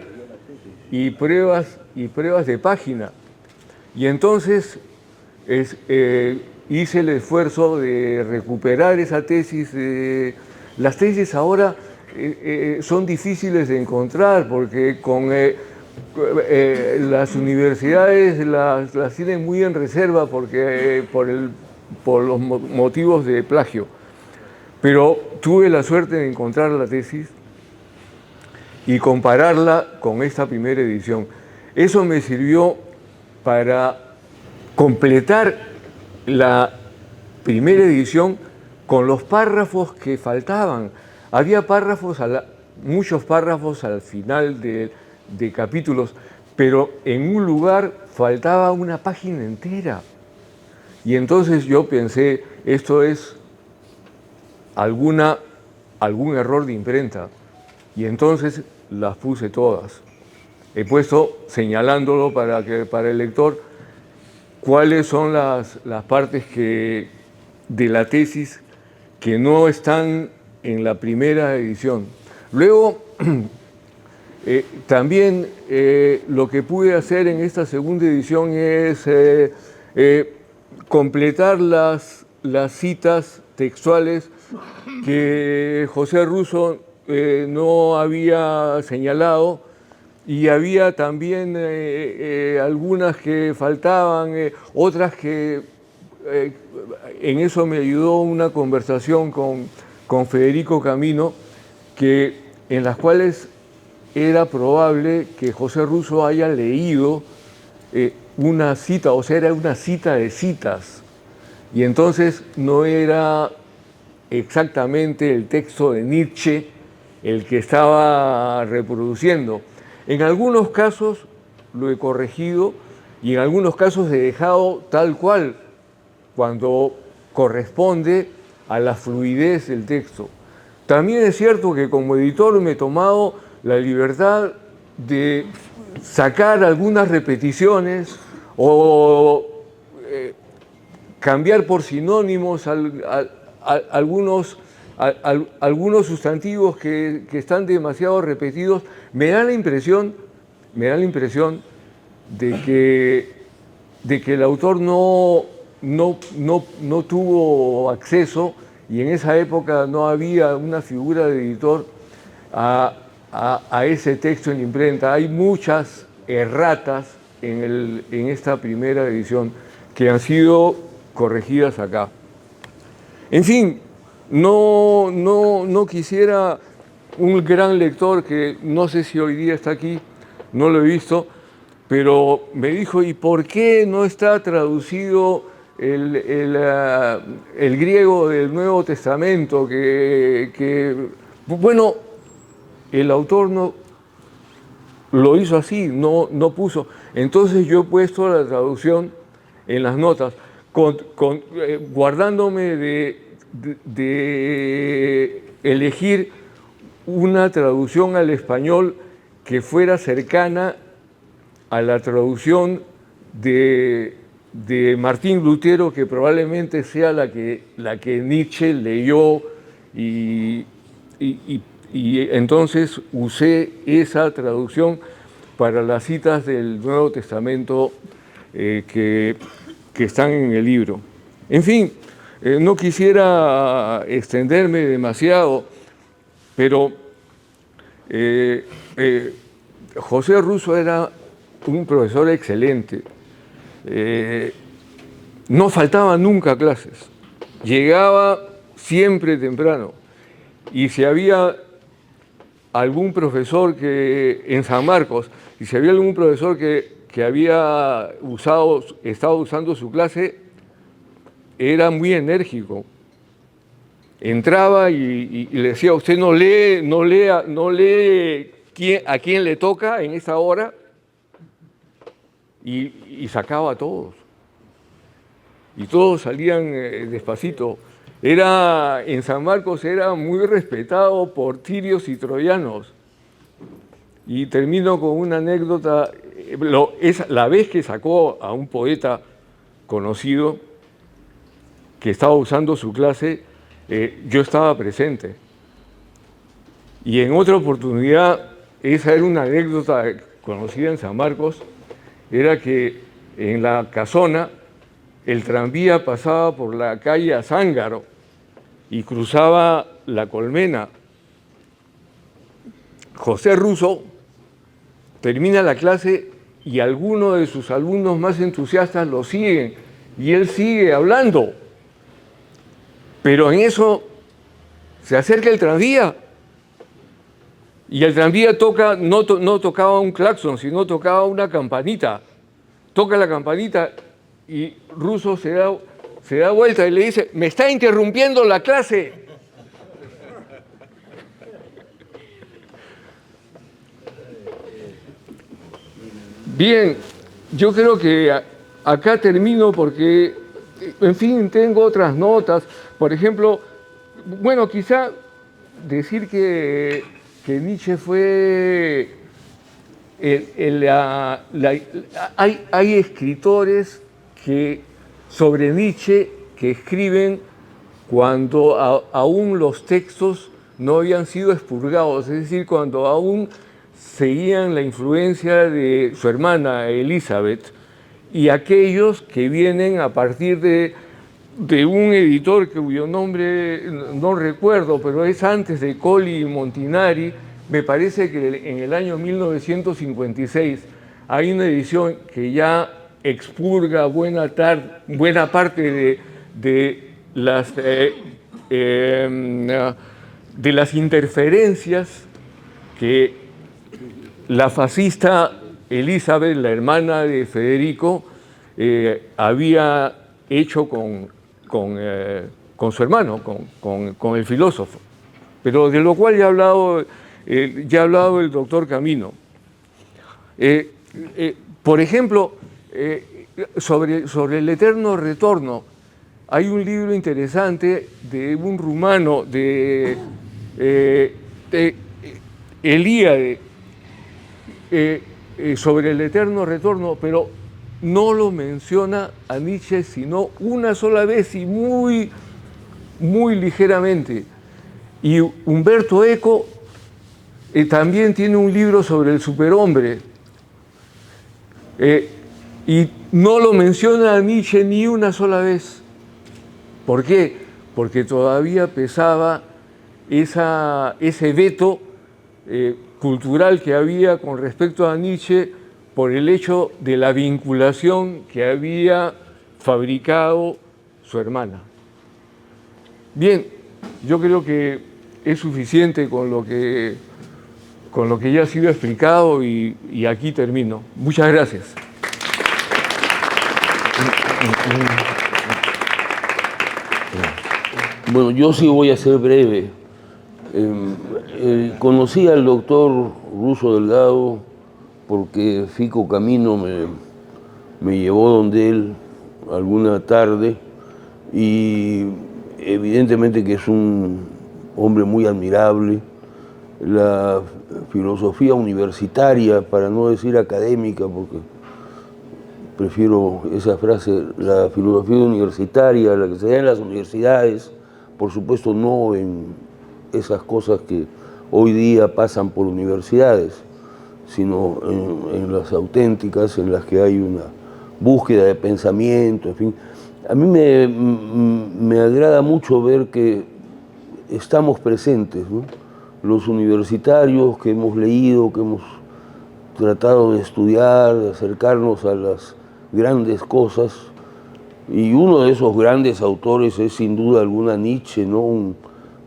y pruebas de página. Y entonces hice el esfuerzo de recuperar esa tesis. Las tesis ahora son difíciles de encontrar porque con las universidades las tienen muy en reserva por los motivos de plagio. Pero tuve la suerte de encontrar la tesis y compararla con esta primera edición. Eso me sirvió para completar la primera edición con los párrafos que faltaban. Había muchos párrafos al final de capítulos, pero en un lugar faltaba una página entera. Y entonces yo pensé, esto es algún error de imprenta. Y entonces las puse todas. He puesto, señalándolo para el lector, cuáles son las partes de la tesis que no están en la primera edición. Luego, también lo que pude hacer en esta segunda edición es completar las citas textuales que José Russo no había señalado, y había también algunas que faltaban, otras que en eso me ayudó una conversación con Federico Camino, en las cuales era probable que José Russo haya leído una cita, o sea, era una cita de citas, y entonces no era exactamente el texto de Nietzsche el que estaba reproduciendo. En algunos casos lo he corregido y en algunos casos he dejado tal cual cuando corresponde a la fluidez del texto. También es cierto que como editor me he tomado la libertad de sacar algunas repeticiones o cambiar por sinónimos algunos sustantivos que están demasiado repetidos. Me da la impresión de que el autor no tuvo acceso, y en esa época no había una figura de editor, a ese texto en imprenta. Hay muchas erratas en esta primera edición que han sido corregidas acá. En fin, no quisiera un gran lector que no sé si hoy día está aquí, no lo he visto, pero me dijo, ¿y por qué no está traducido el griego del Nuevo Testamento? Bueno, el autor no lo hizo así, no puso. Entonces yo he puesto la traducción en las notas, guardándome de elegir una traducción al español que fuera cercana a la traducción de Martín Lutero, que probablemente sea la que Nietzsche leyó, y entonces usé esa traducción para las citas del Nuevo Testamento que están en el libro. En fin, no quisiera extenderme demasiado, pero José Russo era un profesor excelente. No faltaba nunca clases, llegaba siempre temprano, y si había algún profesor en San Marcos, y si había algún profesor que había estaba usando su clase, era muy enérgico. Entraba y le decía, usted no lee a quién le toca en esta hora, y sacaba a todos. Y todos salían despacito. En San Marcos era muy respetado por tirios y troyanos. Y termino con una anécdota. La vez que sacó a un poeta conocido que estaba usando su clase, yo estaba presente. Y en otra oportunidad, esa era una anécdota conocida en San Marcos, era que en la Casona el tranvía pasaba por la calle Azángaro y cruzaba la Colmena. José Russo termina la clase y algunos de sus alumnos más entusiastas lo siguen, y él sigue hablando. Pero en eso se acerca el tranvía, y el tranvía no tocaba un claxon, sino tocaba una campanita. Toca la campanita y Russo se da vuelta y le dice, me está interrumpiendo la clase. Bien, yo creo que acá termino porque, en fin, tengo otras notas. Por ejemplo, bueno, quizá decir que Nietzsche fue... hay escritores sobre Nietzsche que escriben cuando aún los textos no habían sido expurgados, es decir, cuando aún seguían la influencia de su hermana Elizabeth, y aquellos que vienen a partir de un editor cuyo nombre no recuerdo, pero es antes de Colli y Montinari. Me parece que en el año 1956 hay una edición que ya expurga buena parte de las interferencias que la fascista Elizabeth, la hermana de Federico, había hecho con su hermano, con el filósofo, pero de lo cual ya ha hablado el doctor Camino. Por ejemplo, sobre el eterno retorno, hay un libro interesante de un rumano, de Elíade, sobre el eterno retorno, pero no lo menciona a Nietzsche sino una sola vez y muy, muy ligeramente. Y Umberto Eco también tiene un libro sobre el superhombre, y no lo menciona a Nietzsche ni una sola vez. ¿Por qué? Porque todavía pesaba ese veto cultural que había con respecto a Nietzsche por el hecho de la vinculación que había fabricado su hermana. Bien, yo creo que es suficiente con lo que ya ha sido explicado y aquí termino. Muchas gracias. Bueno, yo sí voy a ser breve. Conocí al doctor Russo Delgado porque Fico Camino me llevó donde él alguna tarde y evidentemente que es un hombre muy admirable. La filosofía universitaria, para no decir académica, porque prefiero esa frase, la filosofía universitaria, la que se da en las universidades, por supuesto no en esas cosas que hoy día pasan por universidades, sino en las auténticas, en las que hay una búsqueda de pensamiento, en fin. A mí me agrada mucho ver que estamos presentes, ¿no? Los universitarios que hemos leído, que hemos tratado de estudiar, de acercarnos a las grandes cosas, y uno de esos grandes autores es sin duda alguna Nietzsche, ¿no? Un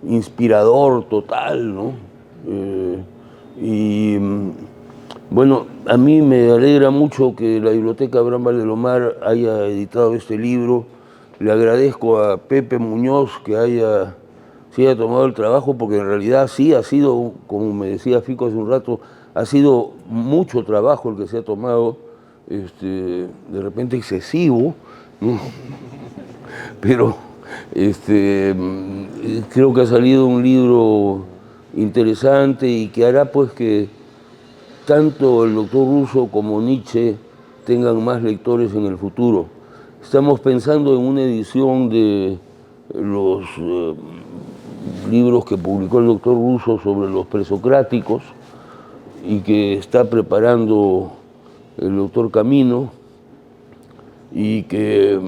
inspirador total, ¿no? Bueno, a mí me alegra mucho que la Biblioteca Abraham Valdelomar haya editado este libro. Le agradezco a Pepe Muñoz que se haya tomado el trabajo, porque en realidad sí ha sido, como me decía Fico hace un rato, ha sido mucho trabajo el que se ha tomado, de repente excesivo, ¿no? Pero creo que ha salido un libro interesante y que hará pues que tanto el doctor Russo como Nietzsche tengan más lectores en el futuro. Estamos pensando en una edición de los libros que publicó el doctor Russo sobre los presocráticos y que está preparando el doctor Camino y que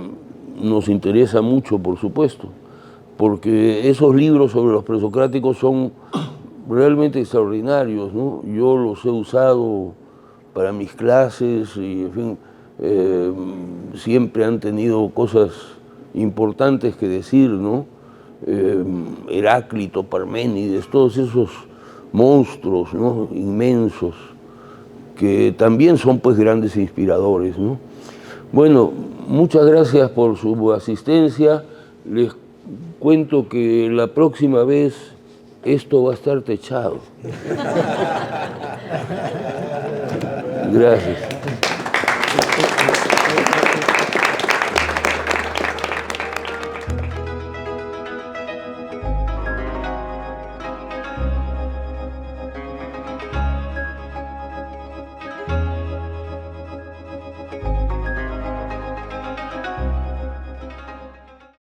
nos interesa mucho, por supuesto, porque esos libros sobre los presocráticos son realmente extraordinarios, ¿no? Yo los he usado para mis clases y, en fin, siempre han tenido cosas importantes que decir, ¿no? Heráclito, Parménides, todos esos monstruos, ¿no? Inmensos, que también son pues grandes inspiradores, ¿no? Bueno, muchas gracias por su asistencia. Les cuento que la próxima vez esto va a estar techado. Gracias.